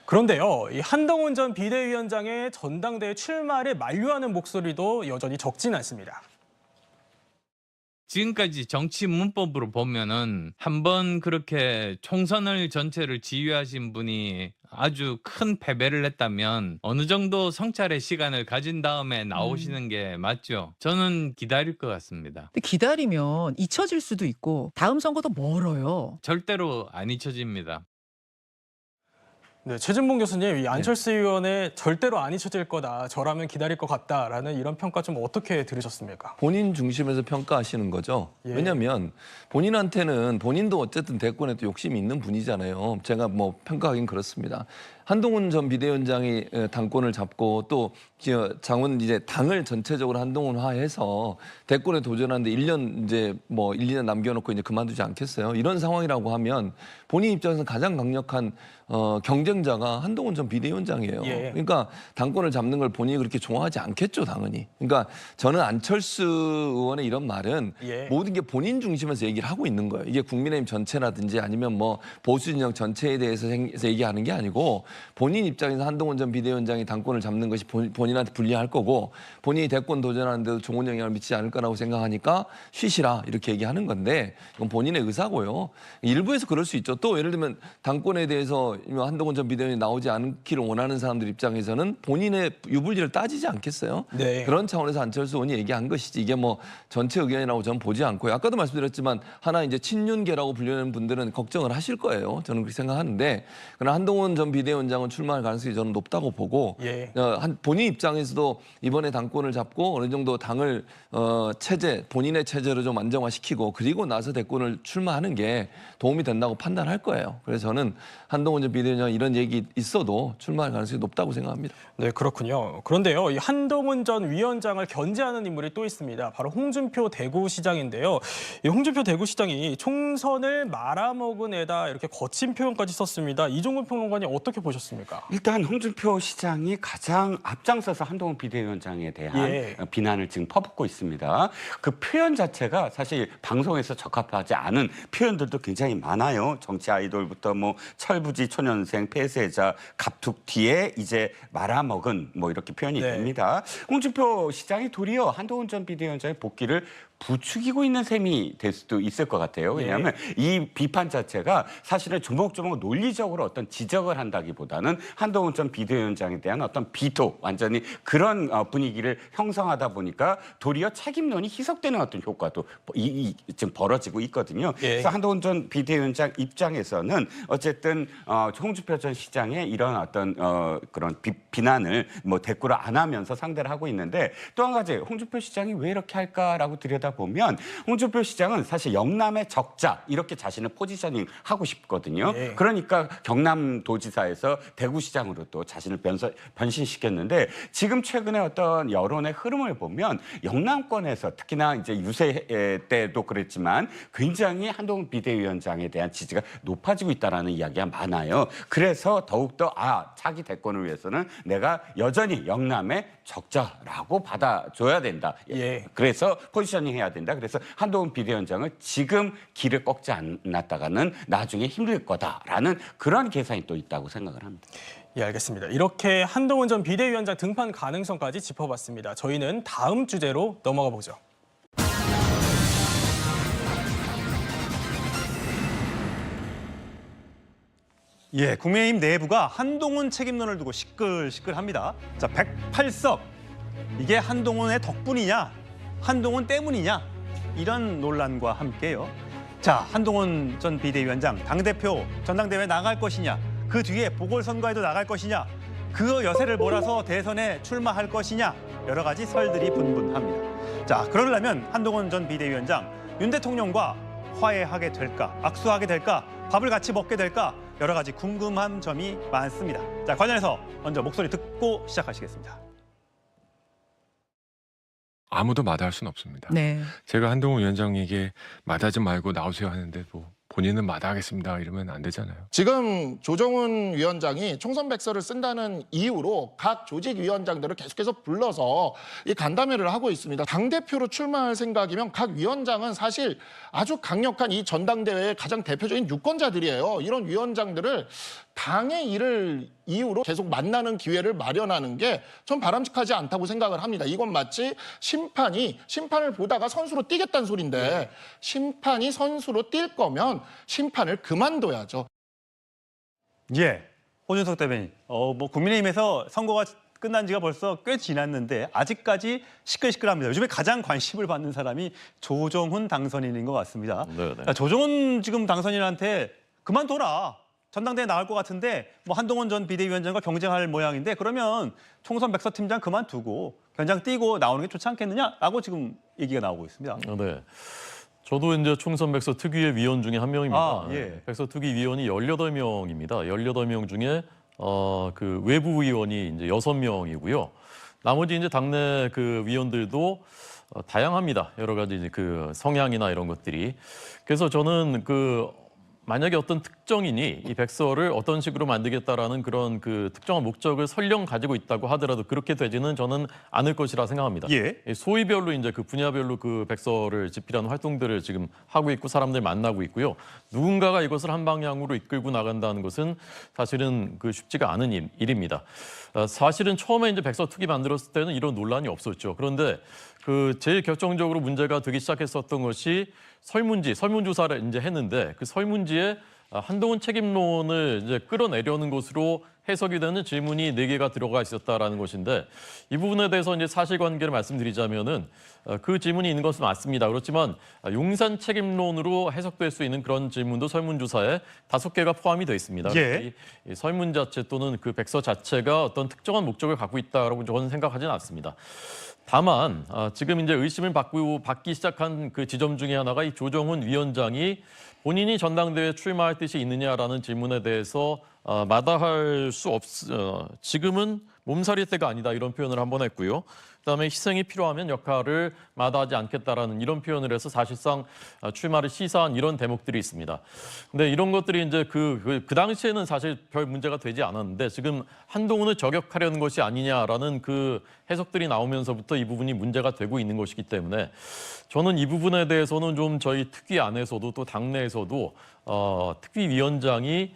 그런데요, 이 한동훈 전 비대위원장의 전당대회 출마를 만류하는 목소리도 여전히 적진 않습니다. 지금까지 정치 문법으로 보면은 한번 그렇게 총선을 전체를 지휘하신 분이 아주 큰 패배를 했다면 어느 정도 성찰의 시간을 가진 다음에 나오시는 게 맞죠. 저는 기다릴 것 같습니다. 근데 기다리면 잊혀질 수도 있고 다음 선거도 멀어요. 절대로 안 잊혀집니다. 네, 최진봉 교수님, 이 안철수 의원의 절대로 안 잊혀질 거다, 저라면 기다릴 것 같다라는 이런 평가 좀 어떻게 들으셨습니까? 본인 중심에서 평가하시는 거죠. 왜냐하면 본인한테는 본인도 어쨌든 대권에 또 욕심이 있는 분이잖아요. 제가 뭐 평가하긴 그렇습니다. 한동훈 전 비대위원장이 당권을 잡고 또 장훈 이제 당을 전체적으로 한동훈화해서 대권에 도전하는데 1년 이제 뭐 1, 2년 남겨놓고 이제 그만두지 않겠어요. 이런 상황이라고 하면 본인 입장에서 가장 강력한 경쟁자가 한동훈 전 비대위원장이에요. 그러니까 당권을 잡는 걸 본인이 그렇게 좋아하지 않겠죠, 당연히. 그러니까 저는 안철수 의원의 이런 말은 모든 게 본인 중심에서 얘기를 하고 있는 거예요. 이게 국민의힘 전체라든지 아니면 뭐 보수 진영 전체에 대해서 얘기하는 게 아니고 본인 입장에서 한동훈 전 비대위원장이 당권을 잡는 것이 본인한테 불리할 거고 본인이 대권 도전하는데도 좋은 영향을 미치지 않을 거라고 생각하니까 쉬시라 이렇게 얘기하는 건데 이건 본인의 의사고요. 일부에서 그럴 수 있죠. 또 예를 들면 당권에 대해서 한동훈 전 비대위원장이 나오지 않기를 원하는 사람들 입장에서는 본인의 유불리를 따지지 않겠어요. 그런 차원에서 안철수 의원이 얘기한 것이지 이게 뭐 전체 의견이라고 저는 보지 않고요. 아까도 말씀드렸지만 하나 이제 친윤계라고 불리는 분들은 걱정을 하실 거예요. 저는 그렇게 생각하는데 그러나 한동훈 전 비대위원장은 출마할 가능성이 저는 높다고 보고 본인 입장에서도 이번에 당권을 잡고 어느 정도 당을 본인의 체제로 좀 안정화시키고 그리고 나서 대권을 출마하는 게 도움이 된다고 판단할 거예요. 그래서 저는 한동훈 전 비대위원장 이런 얘기 있어도 출마할 가능성이 높다고 생각합니다. 네, 그렇군요. 그런데요, 이 한동훈 전 위원장을 견제하는 인물이 또 있습니다. 바로 홍준표 대구시장인데요. 이 홍준표 대구시장이 총선을 말아먹은 애다 이렇게 거친 표현까지 썼습니다. 이종근 평론가님 어떻게 보셨습니까? 일단 홍준표 시장이 가장 앞장서서 한동훈 비대위원장에 대한 비난을 지금 퍼붓고 있습니다. 그 표현 자체가 사실 방송에서 적합하지 않은 표현들도 굉장히 많아요. 정치 아이돌부터 뭐 철부지 초년생 폐쇄자 갑툭튀에 이제 말아먹은 뭐 이렇게 표현이 됩니다. 홍준표 시장이 도리어 한동훈 전 비대위원장의 복귀를 부추기고 있는 셈이 될 수도 있을 것 같아요. 왜냐하면 이 비판 자체가 사실은 조목조목 논리적으로 어떤 지적을 한다기보다는 한동훈 전 비대위원장에 대한 어떤 비토, 완전히 그런 분위기를 형성하다 보니까 도리어 책임론이 희석되는 어떤 효과도 지금 벌어지고 있거든요. 그래서 한동훈 전 비대위원장 입장에서는 어쨌든 홍준표 전 시장의 이런 어떤 그런 비난을 뭐 대꾸를 안 하면서 상대를 하고 있는데 또 한 가지 홍준표 시장이 왜 이렇게 할까라고 들여다보면 홍준표 시장은 사실 영남의 적자 이렇게 자신을 포지셔닝 하고 싶거든요. 그러니까 경남도지사에서 대구시장으로 또 자신을 변신시켰는데 지금 최근에 어떤 여론의 흐름을 보면 영남권에서 특히나 이제 유세 때도 그랬지만 굉장히 한동훈 비대위원장에 대한 지지가 높아지고 있다라는 이야기가 많아요. 그래서 더욱더 차기 대권을 위해서는 내가 여전히 영남의 적자라고 받아줘야 된다. 그래서 포지셔닝 해야 된다. 그래서 한동훈 비대위원장을 지금 길을 꺾지 않았다가는 나중에 힘들 거다라는 그런 계산이 또 있다고 생각을 합니다. 예, 알겠습니다. 이렇게 한동훈 전 비대위원장 등판 가능성까지 짚어봤습니다. 저희는 다음 주제로 넘어가 보죠. 예, 국민의힘 내부가 한동훈 책임론을 두고 시끌시끌합니다. 자, 108석. 이게 한동훈의 덕분이냐, 한동훈 때문이냐, 이런 논란과 함께요. 자, 한동훈 전 비대위원장 당대표 전당대회 나갈 것이냐, 그 뒤에 보궐선거에도 나갈 것이냐, 그 여세를 몰아서 대선에 출마할 것이냐, 여러 가지 설들이 분분합니다. 자, 그러려면 한동훈 전 비대위원장 윤 대통령과 화해하게 될까, 악수하게 될까, 밥을 같이 먹게 될까, 여러 가지 궁금한 점이 많습니다. 자, 관련해서 먼저 목소리 듣고 시작하시겠습니다. 아무도 마다할 수는 없습니다. 네. 제가 한동훈 위원장에게 마다하지 말고 나오세요 하는데 뭐 본인은 마다하겠습니다 이러면 안 되잖아요. 지금 조정훈 위원장이 총선 백서를 쓴다는 이유로 각 조직위원장들을 계속해서 불러서 이 간담회를 하고 있습니다. 당대표로 출마할 생각이면 각 위원장은 사실 아주 강력한 이 전당대회의 가장 대표적인 유권자들이에요. 이런 위원장들을 당의 일을 이유로 계속 만나는 기회를 마련하는 게 전 바람직하지 않다고 생각을 합니다. 이건 마치 심판을 보다가 선수로 뛰겠다는 소린데 심판이 선수로 뛸 거면 심판을 그만둬야죠. 예, 홍준석 대변인. 뭐 국민의힘에서 선거가 끝난 지가 벌써 꽤 지났는데 아직까지 시끌시끌합니다. 요즘에 가장 관심을 받는 사람이 조정훈 당선인인 것 같습니다. 그러니까 조정훈 지금 당선인한테 그만둬라. 전당대회 나갈 것 같은데 뭐 한동훈 전 비대위원장과 경쟁할 모양인데 그러면 총선 백서팀장 그만두고 견장 뛰고 나오는 게 좋지 않겠느냐라고 지금 얘기가 나오고 있습니다. 네. 저도 이제 총선 백서 특위의 위원 중에 한 명입니다. 아, 예. 백서 특위 위원이 18명입니다. 18명 중에 그 외부 위원이 이제 6명이고요. 나머지 이제 당내 그 위원들도 다양합니다. 여러 가지 이제 그 성향이나 이런 것들이. 그래서 저는 만약에 어떤 특정인이 이 백서를 어떤 식으로 만들겠다라는 그런 그 특정한 목적을 설령 가지고 있다고 하더라도 그렇게 되지는 저는 않을 것이라 생각합니다. 예. 소위별로 이제 그 분야별로 그 백서를 집필하는 활동들을 지금 하고 있고 사람들 만나고 있고요. 누군가가 이것을 한 방향으로 이끌고 나간다는 것은 사실은 그 쉽지가 않은 일입니다. 사실은 처음에 이제 백서 특위 만들었을 때는 이런 논란이 없었죠. 그런데 그 제일 결정적으로 문제가 되기 시작했었던 것이 설문조사를 이제 했는데 그 설문지에 한동훈 책임론을 이제 끌어내려는 것으로 해석이 되는 질문이 4개가 들어가 있었다라는 것인데 이 부분에 대해서 이제 사실관계를 말씀드리자면은 그 질문이 있는 것은 맞습니다. 그렇지만 용산 책임론으로 해석될 수 있는 그런 질문도 설문조사에 5개가 포함이 되어 있습니다. 예. 이 설문 자체 또는 그 백서 자체가 어떤 특정한 목적을 갖고 있다라고 저는 생각하지는 않습니다. 다만 지금 이제 의심을 받기 시작한 그 지점 중에 하나가 이 조정훈 위원장이 본인이 전당대회에 출마할 뜻이 있느냐라는 질문에 대해서 마다할 수 지금은 몸살일 때가 아니다 이런 표현을 한번 했고요. 그다음에 희생이 필요하면 역할을 마다하지 않겠다라는 이런 표현을 해서 사실상 출마를 시사한 이런 대목들이 있습니다. 근데 이런 것들이 이제 그 당시에는 사실 별 문제가 되지 않았는데 지금 한동훈을 저격하려는 것이 아니냐라는 그 해석들이 나오면서부터 이 부분이 문제가 되고 있는 것이기 때문에 저는 이 부분에 대해서는 좀 저희 특위 안에서도 또 당내에서도 특위위원장이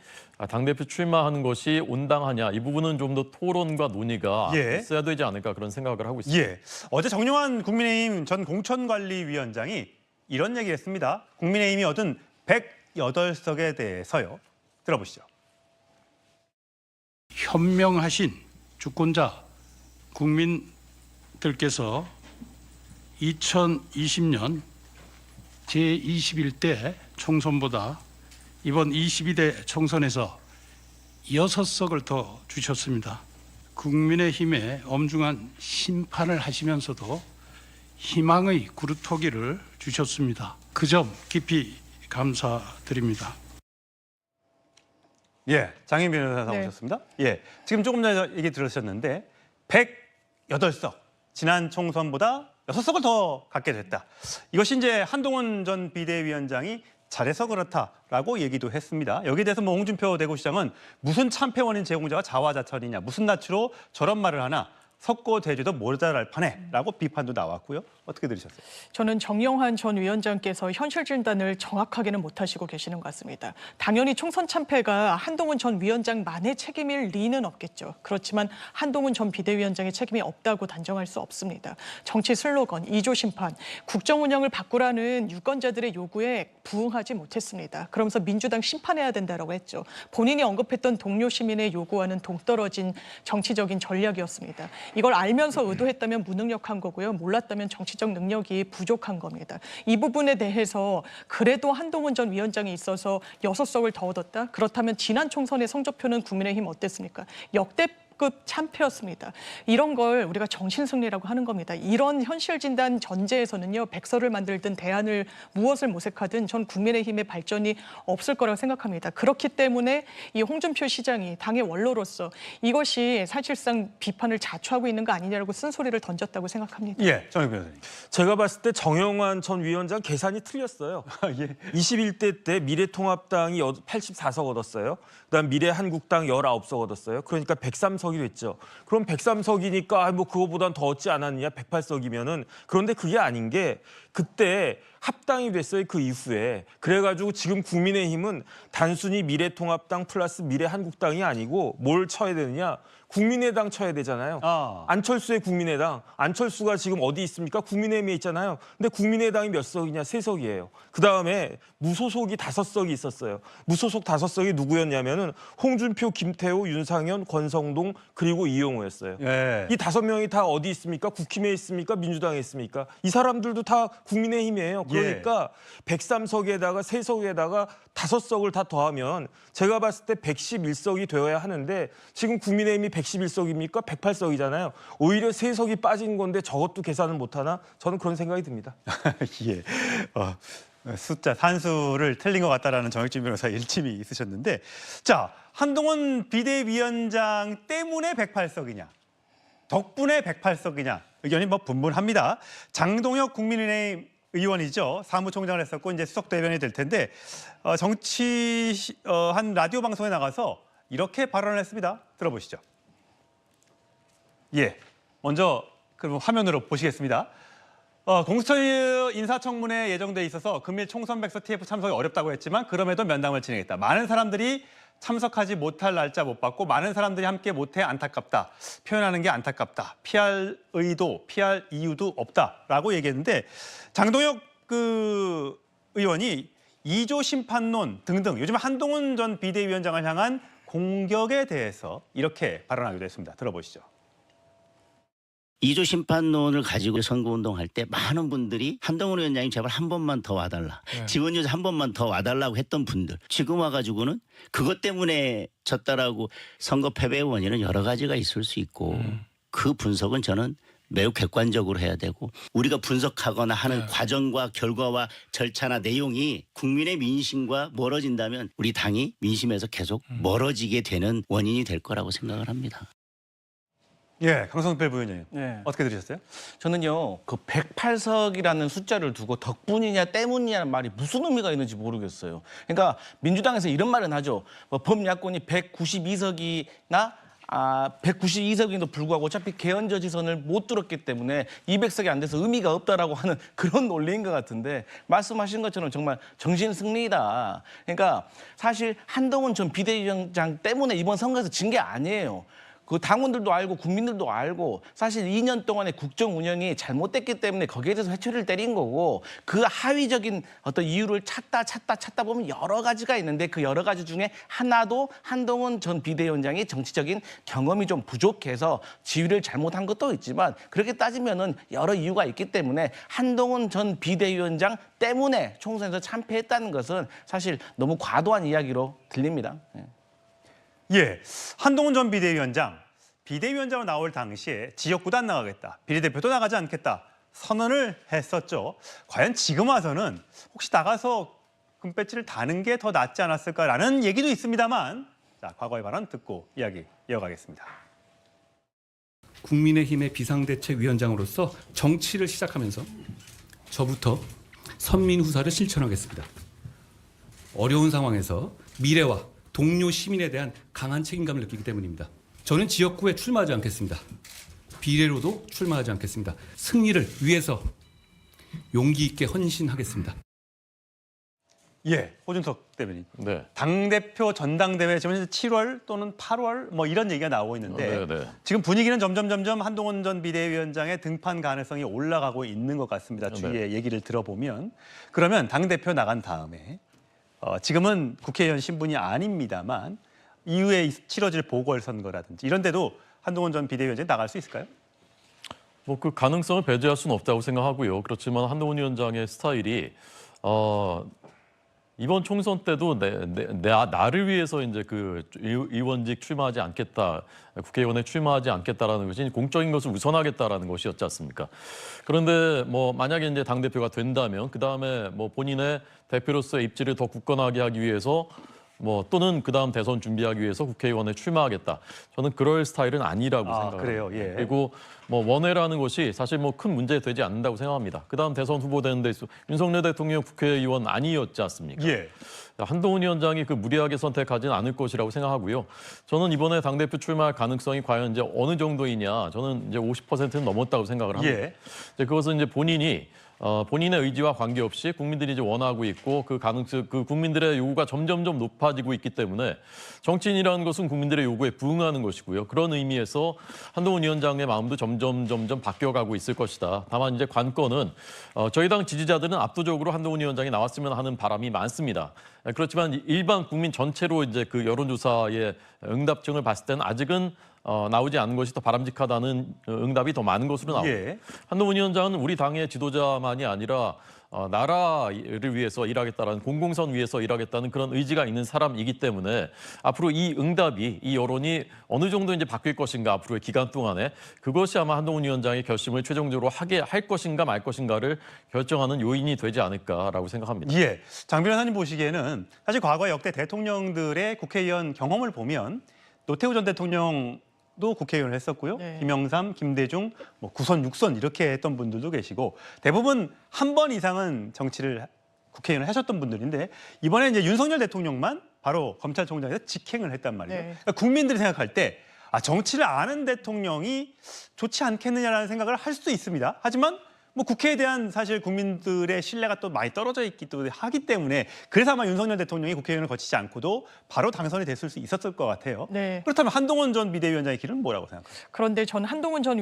당대표 출마하는 것이 온당하냐 이 부분은 좀 더 토론과 논의가 있어야 되지 않을까 그런 생각을 하고 있습니다. 예. 어제 정용환 국민의힘 전 공천관리위원장이 이런 얘기를 했습니다. 국민의힘이 얻은 108석에 대해서요. 들어보시죠. 현명하신 주권자 국민들께서 2020년 제21대 총선보다 이번 22대 총선에서 6석을 더 주셨습니다. 국민의힘에 엄중한 심판을 하시면서도 희망의 구루토기를 주셨습니다. 그 점 깊이 감사드립니다. 예, 장인 변호사 나오셨습니다. 예, 지금 조금 전에 얘기 들으셨는데 108석, 지난 총선보다 6석을 더 갖게 됐다. 이것이 이제 한동훈 전 비대위원장이 잘해서 그렇다라고 얘기도 했습니다. 여기에 대해서 홍준표 대구시장은 무슨 참패원인 제공자가 자화자찬이냐, 무슨 낯으로 저런 말을 하나, 석고대죄도 모자랄 판에라고 비판도 나왔고요. 어떻게 들으셨어요? 저는 정영환 전 위원장께서 현실 진단을 정확하게는 못하시고 계시는 것 같습니다. 당연히 총선 참패가 한동훈 전 위원장만의 책임일 리는 없겠죠. 그렇지만 한동훈 전 비대위원장의 책임이 없다고 단정할 수 없습니다. 정치 슬로건, 2조 심판, 국정 운영을 바꾸라는 유권자들의 요구에 부응하지 못했습니다. 그러면서 민주당 심판해야 된다라고 했죠. 본인이 언급했던 동료 시민의 요구와는 동떨어진 정치적인 전략이었습니다. 이걸 알면서 의도했다면 무능력한 거고요. 몰랐다면 정치적 능력이 부족한 겁니다. 이 부분에 대해서 그래도 한동훈 전 위원장이 있어서 6석을 더 얻었다? 그렇다면 지난 총선의 성적표는 국민의힘 어땠습니까? 역대급 참패였습니다. 이런 걸 우리가 정신승리라고 하는 겁니다. 이런 현실 진단 전제에서는요. 백서를 만들든 대안을 무엇을 모색하든 전 국민의힘의 발전이 없을 거라고 생각합니다. 그렇기 때문에 이 홍준표 시장이 당의 원로로서 이것이 사실상 비판을 자초하고 있는 거 아니냐고 쓴소리를 던졌다고 생각합니다. 예, 정영 변호사님. 제가 봤을 때 정영환 전 위원장 계산이 틀렸어요. 예. 21대 때 미래통합당이 84석 얻었어요. 그다음 미래한국당 19석 얻었어요. 그러니까 103석이 됐죠. 그럼 103석이니까 뭐 그거보단 더 얻지 않았느냐 108석이면은. 그런데 그게 아닌 게 그때 합당이 됐어요. 그 이후에. 그래가지고 지금 국민의힘은 단순히 미래통합당 플러스 미래한국당이 아니고 뭘 쳐야 되느냐. 국민의당 쳐야 되잖아요. 안철수의 국민의당. 안철수가 지금 어디 있습니까? 국민의힘에 있잖아요. 근데 국민의당이 몇 석이냐? 3석이에요. 그다음에 무소속이 5석이 있었어요. 무소속 5석이 누구였냐면은 홍준표, 김태호, 윤상현, 권성동 그리고 이용호였어요. 예. 이 5명이 다 어디 있습니까? 국힘에 있습니까? 민주당에 있습니까? 이 사람들도 다 국민의힘이에요. 그러니까 103석에다가 3석에다가 5석을 다 더하면 제가 봤을 때 111석이 되어야 하는데 지금 국민의힘이 111석입니까? 108석이잖아요. 오히려 3석이 빠진 건데 저것도 계산을 못하나? 저는 그런 생각이 듭니다. 예. 숫자, 산수를 틀린 것 같다라는 정혁진 변호사 일침이 있으셨는데 자, 한동훈 비대위원장 때문에 108석이냐? 덕분에 108석이냐? 의견이 뭐 분분합니다. 장동혁 국민의힘 의원이죠. 사무총장을 했었고 이제 수석 대변인이 될 텐데 한 라디오 방송에 나가서 이렇게 발언을 했습니다. 들어보시죠. 예, 먼저 그럼 화면으로 보시겠습니다. 공수처 인사청문회 예정돼 있어서 금일 총선 백서 TF 참석이 어렵다고 했지만 그럼에도 면담을 진행했다. 많은 사람들이 참석하지 못할 날짜 못 받고 많은 사람들이 함께 못해 안타깝다. 표현하는 게 안타깝다. 피할 의도, 피할 이유도 없다라고 얘기했는데 장동혁 의원이 2조 심판론 등등 요즘 한동훈 전 비대위원장을 향한 공격에 대해서 이렇게 발언하기도 했습니다. 들어보시죠. 2조 심판론을 가지고 선거운동할 때 많은 분들이 한동훈 위원장님 제발 한 번만 더 와달라. 지원율 한 번만 더 와달라고 했던 분들. 지금 와가지고는 그것 때문에 졌다라고 선거 패배의 원인은 여러 가지가 있을 수 있고 그 분석은 저는 매우 객관적으로 해야 되고 우리가 분석하거나 하는 과정과 결과와 절차나 내용이 국민의 민심과 멀어진다면 우리 당이 민심에서 계속 멀어지게 되는 원인이 될 거라고 생각을 합니다. 예, 강성필 부위원님. 네. 어떻게 들으셨어요? 저는요, 그 108석이라는 숫자를 두고 덕분이냐 때문이냐는 말이 무슨 의미가 있는지 모르겠어요. 그러니까 민주당에서 이런 말은 하죠. 뭐 범야권이 192석이나 192석에도 불구하고 어차피 개헌저지선을 못 뚫었기 때문에 200석이 안 돼서 의미가 없다라고 하는 그런 논리인 것 같은데 말씀하신 것처럼 정말 정신승리다. 그러니까 사실 한동훈 전 비대위원장 때문에 이번 선거에서 진 게 아니에요. 그 당원들도 알고 국민들도 알고 사실 2년 동안의 국정 운영이 잘못됐기 때문에 거기에 대해서 회초리를 때린 거고 그 하위적인 어떤 이유를 찾다 보면 여러 가지가 있는데 그 여러 가지 중에 하나도 한동훈 전 비대위원장이 정치적인 경험이 좀 부족해서 지휘를 잘못한 것도 있지만 그렇게 따지면은 여러 이유가 있기 때문에 한동훈 전 비대위원장 때문에 총선에서 참패했다는 것은 사실 너무 과도한 이야기로 들립니다. 예, 한동훈 전 비대위원장으로 나올 당시에 지역구도 안 나가겠다, 비례대표도 나가지 않겠다 선언을 했었죠. 과연 지금 와서는 혹시 나가서 금배지를 다는 게 더 낫지 않았을까라는 얘기도 있습니다만 자, 과거의 발언 듣고 이야기 이어가겠습니다. 국민의힘의 비상대책위원장으로서 정치를 시작하면서 저부터 선민후사를 실천하겠습니다. 어려운 상황에서 미래와 동료 시민에 대한 강한 책임감을 느끼기 때문입니다. 저는 지역구에 출마하지 않겠습니다. 비례로도 출마하지 않겠습니다. 승리를 위해서 용기 있게 헌신하겠습니다. 예, 호준석 대변인. 네. 당대표 전당대회 지금 7월 또는 8월 뭐 이런 얘기가 나오고 있는데 지금 분위기는 점점 한동훈 전 비대위원장의 등판 가능성이 올라가고 있는 것 같습니다. 주위의 얘기를 들어보면. 그러면 당대표 나간 다음에 지금은 국회의원 신분이 아닙니다만 이후에 치러질 보궐선거라든지 이런 데도 한동훈 전 비대위원장이 나갈 수 있을까요? 뭐 그 가능성을 배제할 수는 없다고 생각하고요. 그렇지만 한동훈 위원장의 스타일이 이번 총선 때도 나를 위해서 이제 그 의원직 출마하지 않겠다, 국회의원에 출마하지 않겠다라는 것이 공적인 것을 우선하겠다라는 것이었지 않습니까? 그런데 뭐 만약에 이제 당 대표가 된다면 그 다음에 뭐 본인의 대표로서의 입지를 더 굳건하게 하기 위해서 뭐 또는 그 다음 대선 준비하기 위해서 국회의원에 출마하겠다. 저는 그럴 스타일은 아니라고 생각합니다. 그래요? 예. 그리고 뭐 원외라는 것이 사실 뭐 큰 문제 되지 않는다고 생각합니다. 그 다음 대선 후보 되는 데 있어 윤석열 대통령 국회의원 아니었지 않습니까? 예. 한동훈 위원장이 그 무리하게 선택하지는 않을 것이라고 생각하고요. 저는 이번에 당대표 출마할 가능성이 과연 이제 어느 정도이냐, 저는 이제 50%는 넘었다고 생각을 합니다. 예. 이제 그것은 이제 본인의 의지와 관계없이 국민들이 이제 원하고 있고 그 국민들의 요구가 점점 높아지고 있기 때문에 정치인이라는 것은 국민들의 요구에 부응하는 것이고요. 그런 의미에서 한동훈 위원장의 마음도 점점 바뀌어가고 있을 것이다. 다만 이제 관건은 저희 당 지지자들은 압도적으로 한동훈 위원장이 나왔으면 하는 바람이 많습니다. 그렇지만 일반 국민 전체로 이제 그 여론조사의 응답증을 봤을 때는 아직은 나오지 않은 것이 더 바람직하다는 응답이 더 많은 것으로 나옵니다. 예. 한동훈 위원장은 우리 당의 지도자만이 아니라 나라를 위해서 일하겠다라는 공공선 위해서 일하겠다는 그런 의지가 있는 사람이기 때문에 앞으로 이 응답이, 이 여론이 어느 정도 이제 바뀔 것인가 앞으로의 기간 동안에 그것이 아마 한동훈 위원장의 결심을 최종적으로 하게 할 것인가 말 것인가를 결정하는 요인이 되지 않을까라고 생각합니다. 예, 장 변호사님 보시기에는 사실 과거 역대 대통령들의 국회의원 경험을 보면 노태우 전 대통령도 국회의원을 했었고요. 김영삼, 김대중, 뭐 9선, 6선 이렇게 했던 분들도 계시고 대부분 한 번 이상은 정치를 국회의원을 하셨던 분들인데 이번에 이제 윤석열 대통령만 바로 검찰총장에서 직행을 했단 말이에요. 그러니까 국민들이 생각할 때 정치를 아는 대통령이 좋지 않겠느냐라는 생각을 할 수도 있습니다. 하지만 뭐 국회에 대한 사실 국민들의 신뢰가 또 많이 떨어져 있기도 하기 때문에 그래서 아마 윤석열 대통령이 국회의원을 거치지 않고도 바로 당선이 됐을 수 있었을 것 같아요. 그렇다면 한동훈 전 비대위원장의 길은 뭐라고 생각하세요? 그런데 전 한동훈 전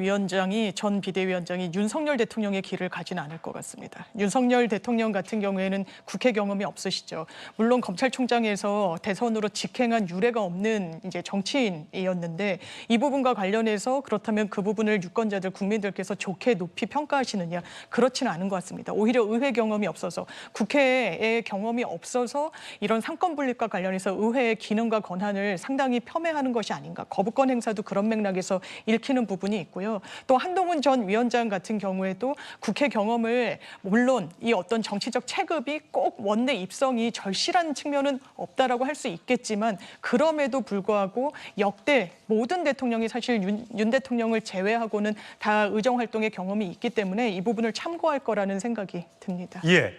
비대위원장이 윤석열 대통령의 길을 가지는 않을 것 같습니다. 윤석열 대통령 같은 경우에는 국회 경험이 없으시죠. 물론 검찰총장에서 대선으로 직행한 유례가 없는 이제 정치인이었는데 이 부분과 관련해서 그렇다면 그 부분을 유권자들 국민들께서 좋게 높이 평가하시느냐? 그렇지는 않은 것 같습니다. 오히려 의회 경험이 없어서 국회의 경험이 없어서 이런 상권 분립과 관련해서 의회의 기능과 권한을 상당히 폄훼하는 것이 아닌가. 거부권 행사도 그런 맥락에서 읽히는 부분이 있고요. 또 한동훈 전 위원장 같은 경우에도 국회 경험을 물론 이 어떤 정치적 체급이 꼭 원내 입성이 절실한 측면은 없다라고 할 수 있겠지만 그럼에도 불구하고 역대 모든 대통령이 사실 윤 대통령을 제외하고는 다 의정활동의 경험이 있기 때문에 이 부분을 참고할 거라는 생각이 듭니다. 예.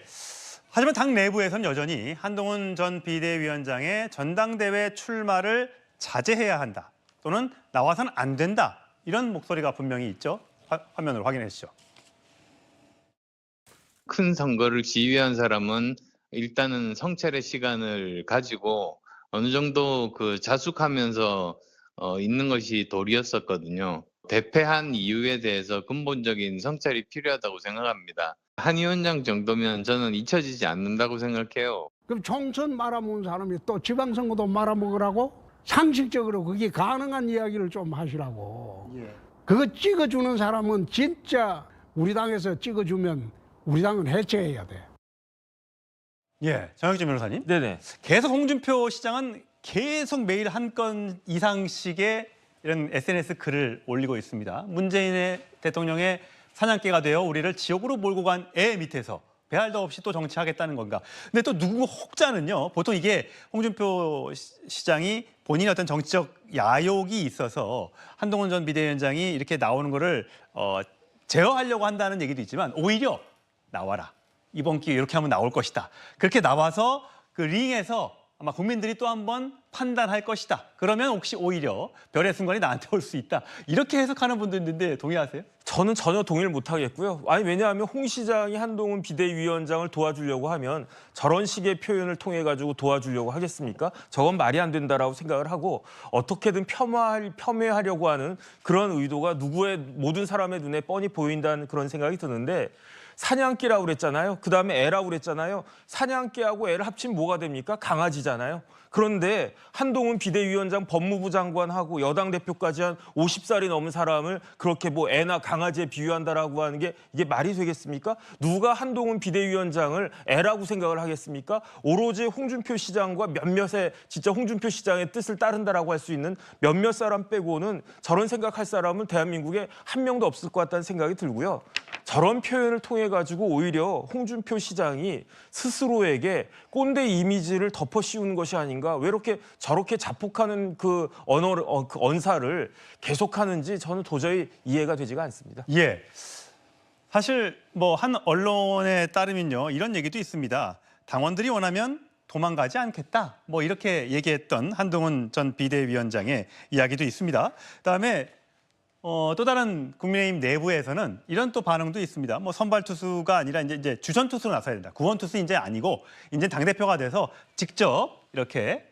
하지만 당 내부에서는 여전히 한동훈 전 비대위원장의 전당대회 출마를 자제해야 한다. 또는 나와서는 안 된다. 이런 목소리가 분명히 있죠. 화면으로 확인해 주시죠. 큰 선거를 지휘한 사람은 일단은 성찰의 시간을 가지고 어느 정도 그 자숙하면서 있는 것이 도리였었거든요. 대패한 이유에 대해서 근본적인 성찰이 필요하다고 생각합니다. 한 위원장 정도면 저는 잊혀지지 않는다고 생각해요. 그럼 총선 말아먹은 사람이 또 지방선거도 말아먹으라고? 상식적으로 그게 가능한 이야기를 좀 하시라고. 그거 찍어주는 사람은 진짜 우리 당에서 찍어주면 우리 당은 해체해야 돼. 예, 정혁진 변호사님. 네네. 계속 홍준표 시장은 계속 매일 한 건 이상씩의 이런 SNS 글을 올리고 있습니다. 문재인의 대통령의 사냥개가 되어 우리를 지옥으로 몰고 간 애 밑에서 배알도 없이 또 정치하겠다는 건가. 근데 또 누구 혹자는요. 보통 이게 홍준표 시장이 본인의 어떤 정치적 야욕이 있어서 한동훈 전 비대위원장이 이렇게 나오는 거를 제어하려고 한다는 얘기도 있지만 오히려 나와라. 이번 기회에 이렇게 하면 나올 것이다. 그렇게 나와서 그 링에서 아마 국민들이 또 한 번 판단할 것이다. 그러면 혹시 오히려 별의 순간이 나한테 올 수 있다. 이렇게 해석하는 분도 있는데 동의하세요? 저는 전혀 동의를 못 하겠고요. 아니 왜냐하면 홍 시장이 한동훈 비대위원장을 도와주려고 하면 저런 식의 표현을 통해 가지고 도와주려고 하겠습니까? 저건 말이 안 된다라고 생각을 하고 어떻게든 폄훼하려고 하는 그런 의도가 누구의 모든 사람의 눈에 뻔히 보인다는 그런 생각이 드는데 사냥개라고 그랬잖아요. 그다음에 애라고 그랬잖아요. 사냥개하고 애를 합치면 뭐가 됩니까? 강아지잖아요. 그런데 한동훈 비대위원장 법무부 장관하고 여당 대표까지 한 50살이 넘은 사람을 그렇게 뭐 애나 강아지에 비유한다라고 하는 게 이게 말이 되겠습니까? 누가 한동훈 비대위원장을 애라고 생각을 하겠습니까? 오로지 홍준표 시장과 몇몇의 진짜 홍준표 시장의 뜻을 따른다라고 할 수 있는 몇몇 사람 빼고는 저런 생각할 사람은 대한민국에 한 명도 없을 것 같다는 생각이 들고요. 저런 표현을 통해 가지고 오히려 홍준표 시장이 스스로에게 꼰대 이미지를 덮어 씌우는 것이 아닌가. 왜 이렇게 저렇게 자폭하는 그 언어를 그 언사를 계속하는지 저는 도저히 이해가 되지가 않습니다. 예. 사실 뭐 한 언론에 따르면요 이런 얘기도 있습니다. 당원들이 원하면 도망가지 않겠다. 뭐 이렇게 얘기했던 한동훈 전 비대위원장의 이야기도 있습니다. 그다음에 또 다른 국민의힘 내부에서는 이런 또 반응도 있습니다. 뭐 선발 투수가 아니라 이제 주전 투수로 나서야 된다. 구원 투수 이제 아니고 이제 당 대표가 돼서 직접 이렇게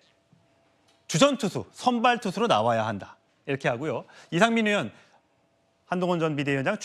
주전 투수, 선발 투수로 나와야 한다. 이렇게 하고요. 이상민 의원 한동훈 전 비대위원장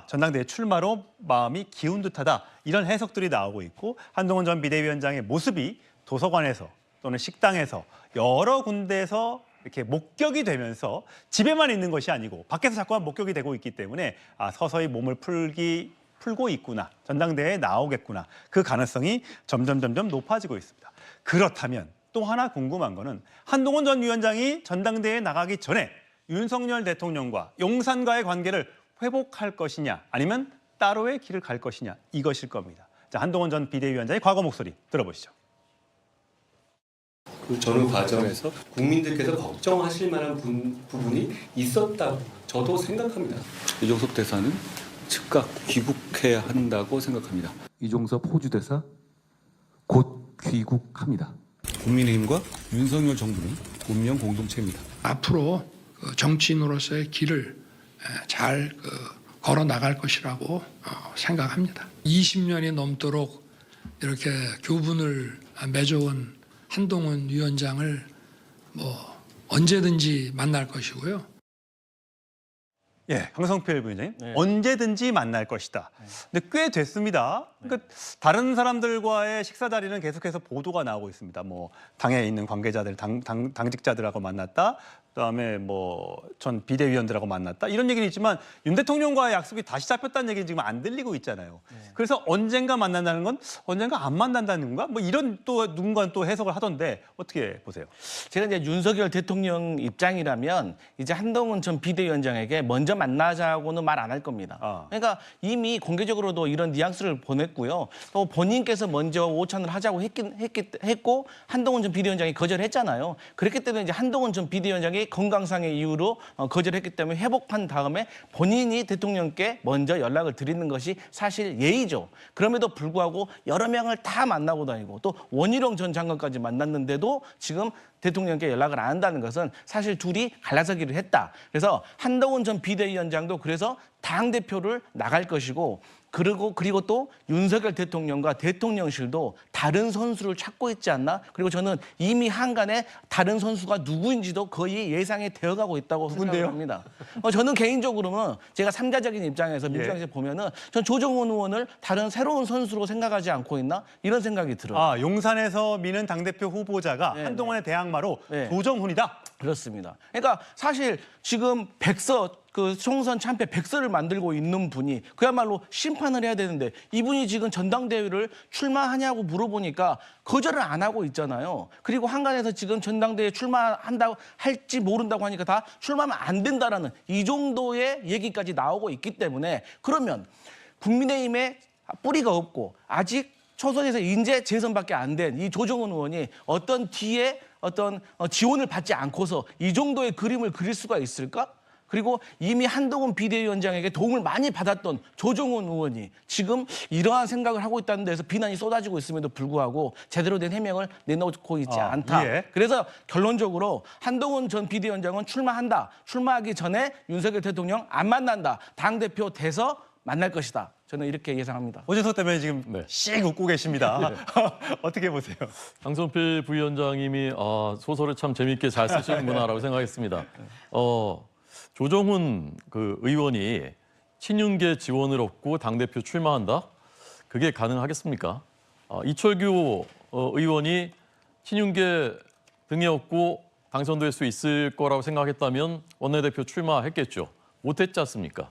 전당대회 출마로 마음이 기운 듯하다. 이런 해석들이 나오고 있고 한동훈 전 비대위원장의 모습이 도서관에서 또는 식당에서 여러 군데에서 이렇게 목격이 되면서 집에만 있는 것이 아니고 밖에서 자꾸만 목격이 되고 있기 때문에 서서히 몸을 풀고 있구나. 전당대회에 나오겠구나. 그 가능성이 점점 높아지고 있습니다. 그렇다면 또 하나 궁금한 거는 한동훈 전 위원장이 전당대회에 나가기 전에 윤석열 대통령과 용산과의 관계를 회복할 것이냐 아니면 따로의 길을 갈 것이냐 이것일 겁니다. 자, 한동훈 전 비대위원장의 과거 목소리 들어보시죠. 그 전후 과정에서 국민들께서 걱정하실 만한 부분이 있었다고 저도 생각합니다. 이종석 대사는 즉각 귀국해야 한다고 생각합니다. 이종석 호주 대사 곧 귀국합니다. 국민의힘과 윤석열 정부는 운명 공동체입니다. 앞으로 정치인으로서의 길을 잘 걸어 나갈 것이라고 생각합니다. 20년이 넘도록 이렇게 교분을 맺어온 한동훈 위원장을 언제든지 만날 것이고요. 예, 강성필 부위원장님 언제든지 만날 것이다. 근데 꽤 됐습니다. 그러니까 다른 사람들과의 식사 자리는 계속해서 보도가 나오고 있습니다. 뭐 당에 있는 관계자들, 당직자들하고 만났다. 그다음에 뭐 전 비대위원들하고 만났다. 이런 얘기는 있지만 윤 대통령과의 약속이 다시 잡혔다는 얘기는 지금 안 들리고 있잖아요. 그래서 언젠가 만난다는 건 언젠가 안 만난다는 건가? 뭐 이런 또 누군가는 또 해석을 하던데 어떻게 보세요? 제가 이제 윤석열 대통령 입장이라면 이제 한동훈 전 비대위원장에게 먼저 만나자고는 말 안 할 겁니다. 그러니까 이미 공개적으로도 이런 뉘앙스를 보냈고요. 또 본인께서 먼저 오찬을 하자고 했고 한동훈 전 비대위원장이 거절했잖아요. 그렇기 때문에 이제 한동훈 전 비대위원장이 건강상의 이유로 거절했기 때문에 회복한 다음에 본인이 대통령께 먼저 연락을 드리는 것이 사실 예의죠. 그럼에도 불구하고 여러 명을 다 만나고 다니고 또 원희룡 전 장관까지 만났는데도 지금 대통령께 연락을 안 한다는 것은 사실 둘이 갈라서기를 했다. 그래서 한동훈 전 비대위원장도 그래서 당대표를 나갈 것이고 그리고 또 윤석열 대통령과 대통령실도 다른 선수를 찾고 있지 않나? 그리고 저는 이미 한간에 다른 선수가 누구인지도 거의 예상이 되어가고 있다고 생각합니다. 저는 개인적으로는 제가 삼자적인 입장에서 민주당에서 보면은 전 조정훈 의원을 다른 새로운 선수로 생각하지 않고 있나? 이런 생각이 들어요. 용산에서 미는 당대표 후보자가 한동훈의 대항마로 조정훈이다? 그렇습니다. 그러니까 사실 지금 총선 참패 백서를 만들고 있는 분이 그야말로 심판을 해야 되는데 이분이 지금 전당대회를 출마하냐고 물어보니까 거절을 안 하고 있잖아요. 그리고 한간에서 지금 전당대회 출마한다고 할지 모른다고 하니까 다 출마하면 안 된다라는 이 정도의 얘기까지 나오고 있기 때문에 그러면 국민의힘에 뿌리가 없고 아직 초선에서 인재 재선밖에 안 된 이 조정훈 의원이 어떤 뒤에 어떤 지원을 받지 않고서 이 정도의 그림을 그릴 수가 있을까? 그리고 이미 한동훈 비대위원장에게 도움을 많이 받았던 조정훈 의원이 지금 이러한 생각을 하고 있다는 데서 비난이 쏟아지고 있음에도 불구하고 제대로 된 해명을 내놓고 있지 않다. 예. 그래서 결론적으로 한동훈 전 비대위원장은 출마한다. 출마하기 전에 윤석열 대통령 안 만난다. 당대표 돼서 만날 것이다. 저는 이렇게 예상합니다. 오진석 대변인 지금 씩 웃고 계십니다. 어떻게 보세요? 강성필 부위원장님이 소설을 참 재미있게 잘 쓰시는구나라고 생각했습니다. 조정훈 그 의원이 친윤계 지원을 얻고 당대표 출마한다? 그게 가능하겠습니까? 이철규 의원이 친윤계 등에 얻고 당선될 수 있을 거라고 생각했다면 원내대표 출마했겠죠. 못했지 않습니까?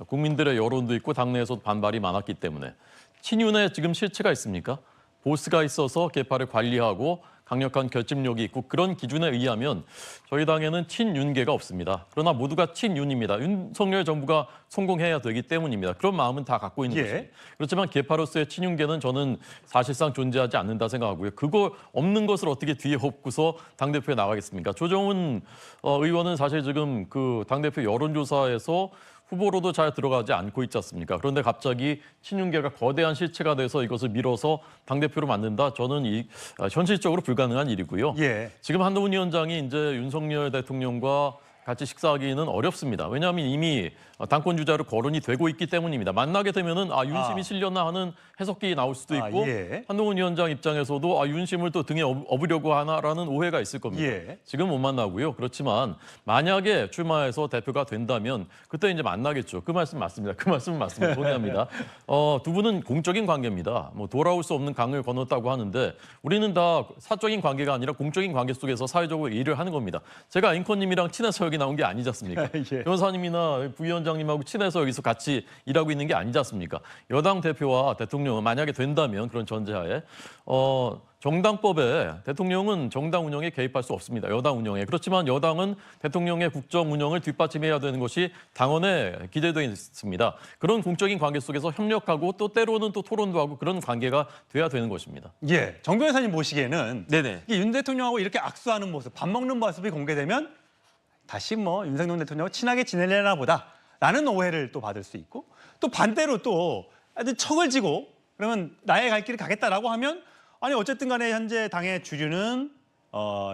국민들의 여론도 있고 당내에서도 반발이 많았기 때문에. 친윤에 지금 실체가 있습니까? 보스가 있어서 계파를 관리하고 강력한 결집력이 있고 그런 기준에 의하면 저희 당에는 친윤계가 없습니다. 그러나 모두가 친윤입니다. 윤석열 정부가 성공해야 되기 때문입니다. 그런 마음은 다 갖고 있는 것입니다. 그렇지만 계파로서의 친윤계는 저는 사실상 존재하지 않는다 생각하고요. 그거 없는 것을 어떻게 뒤에 업고서 당대표에 나가겠습니까? 조정훈 의원은 사실 지금 그 당대표 여론조사에서 후보로도 잘 들어가지 않고 있지 않습니까? 그런데 갑자기 친윤계가 거대한 실체가 돼서 이것을 밀어서 당대표로 만든다? 저는 현실적으로 불가능한 일이고요. 지금 한동훈 위원장이 이제 윤석열 대통령과 같이 식사하기는 어렵습니다. 왜냐하면 이미 당권 주자로 거론이 되고 있기 때문입니다. 만나게 되면은 윤심이 실렸나 하는 해석이 나올 수도 있고 한동훈 위원장 입장에서도 윤심을 또 등에 업으려고 하나라는 오해가 있을 겁니다. 지금 못 만나고요. 그렇지만 만약에 출마해서 대표가 된다면 그때 이제 만나겠죠. 그 말씀 맞습니다. 그 말씀은 맞습니다. 동의합니다. 두 분은 공적인 관계입니다. 뭐 돌아올 수 없는 강을 건넜다고 하는데 우리는 다 사적인 관계가 아니라 공적인 관계 속에서 사회적으로 일을 하는 겁니다. 제가 앵커님이랑 친해서 여기 나온 게 아니지 않습니까? 변호사님이나 부위원장님하고 친해서 여기서 같이 일하고 있는 게 아니지 않습니까? 여당 대표와 대통령은 만약에 된다면 그런 전제하에 정당법에 대통령은 정당 운영에 개입할 수 없습니다. 여당 운영에. 그렇지만 여당은 대통령의 국정 운영을 뒷받침해야 되는 것이 당원에 기재되어 있습니다. 그런 공적인 관계 속에서 협력하고 또 때로는 또 토론도 하고 그런 관계가 돼야 되는 것입니다. 정 변호사님 보시기에는 윤 대통령하고 이렇게 악수하는 모습, 밥 먹는 모습이 공개되면 다시 윤석열 대통령하고 친하게 지내려나 보다라는 오해를 또 받을 수 있고 또 반대로 또 아주 척을 지고 그러면 나의 갈 길을 가겠다라고 하면 아니 어쨌든 간에 현재 당의 주류는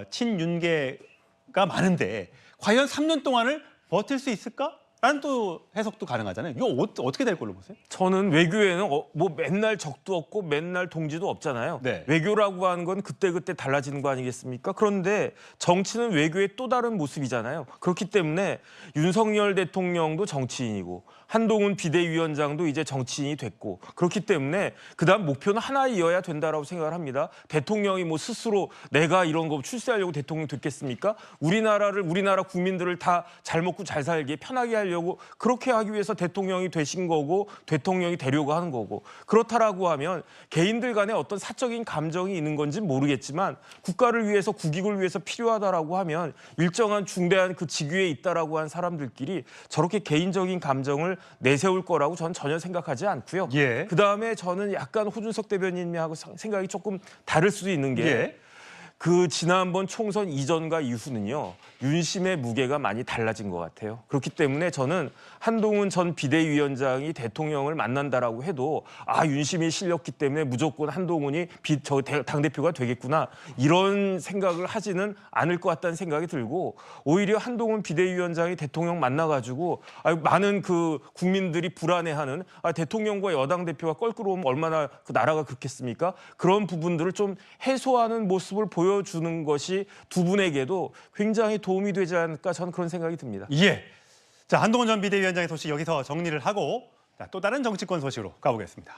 친윤계가 많은데 과연 3년 동안을 버틸 수 있을까? 라는 또 해석도 가능하잖아요. 이거 어떻게 될 걸로 보세요? 저는 외교에는 뭐 맨날 적도 없고 맨날 동지도 없잖아요. 외교라고 하는 건 그때그때 달라지는 거 아니겠습니까? 그런데 정치는 외교의 또 다른 모습이잖아요. 그렇기 때문에 윤석열 대통령도 정치인이고 한동훈 비대위원장도 이제 정치인이 됐고 그렇기 때문에 그다음 목표는 하나이어야 된다라고 생각을 합니다. 대통령이 뭐 스스로 내가 이런 거 출세하려고 대통령 됐겠습니까? 우리나라 국민들을 다 잘 먹고 잘 살게 편하게 하려고 그렇게 하기 위해서 대통령이 되신 거고 대통령이 되려고 하는 거고 그렇다라고 하면 개인들 간에 어떤 사적인 감정이 있는 건지 모르겠지만 국가를 위해서 국익을 위해서 필요하다라고 하면 일정한 중대한 그 직위에 있다라고 한 사람들끼리 저렇게 개인적인 감정을 내세울 거라고 저는 전혀 생각하지 않고요. 그다음에 저는 약간 호준석 대변인하고 생각이 조금 다를 수도 있는 게 그 지난번 총선 이전과 이후는요. 윤심의 무게가 많이 달라진 것 같아요. 그렇기 때문에 저는 한동훈 전 비대위원장이 대통령을 만난다라고 해도 윤심이 실렸기 때문에 무조건 한동훈이 당대표가 되겠구나 이런 생각을 하지는 않을 것 같다는 생각이 들고 오히려 한동훈 비대위원장이 대통령 만나가지고 많은 그 국민들이 불안해하는 대통령과 여당 대표가 껄끄러우면 얼마나 그 나라가 그렇겠습니까? 그런 부분들을 좀 해소하는 모습을 보여주는 것이 두 분에게도 굉장히 도움이 되지 않을까 저는 그런 생각이 듭니다. 자, 한동훈 전 비대위원장의 소식 여기서 정리를 하고 또 다른 정치권 소식으로 가보겠습니다.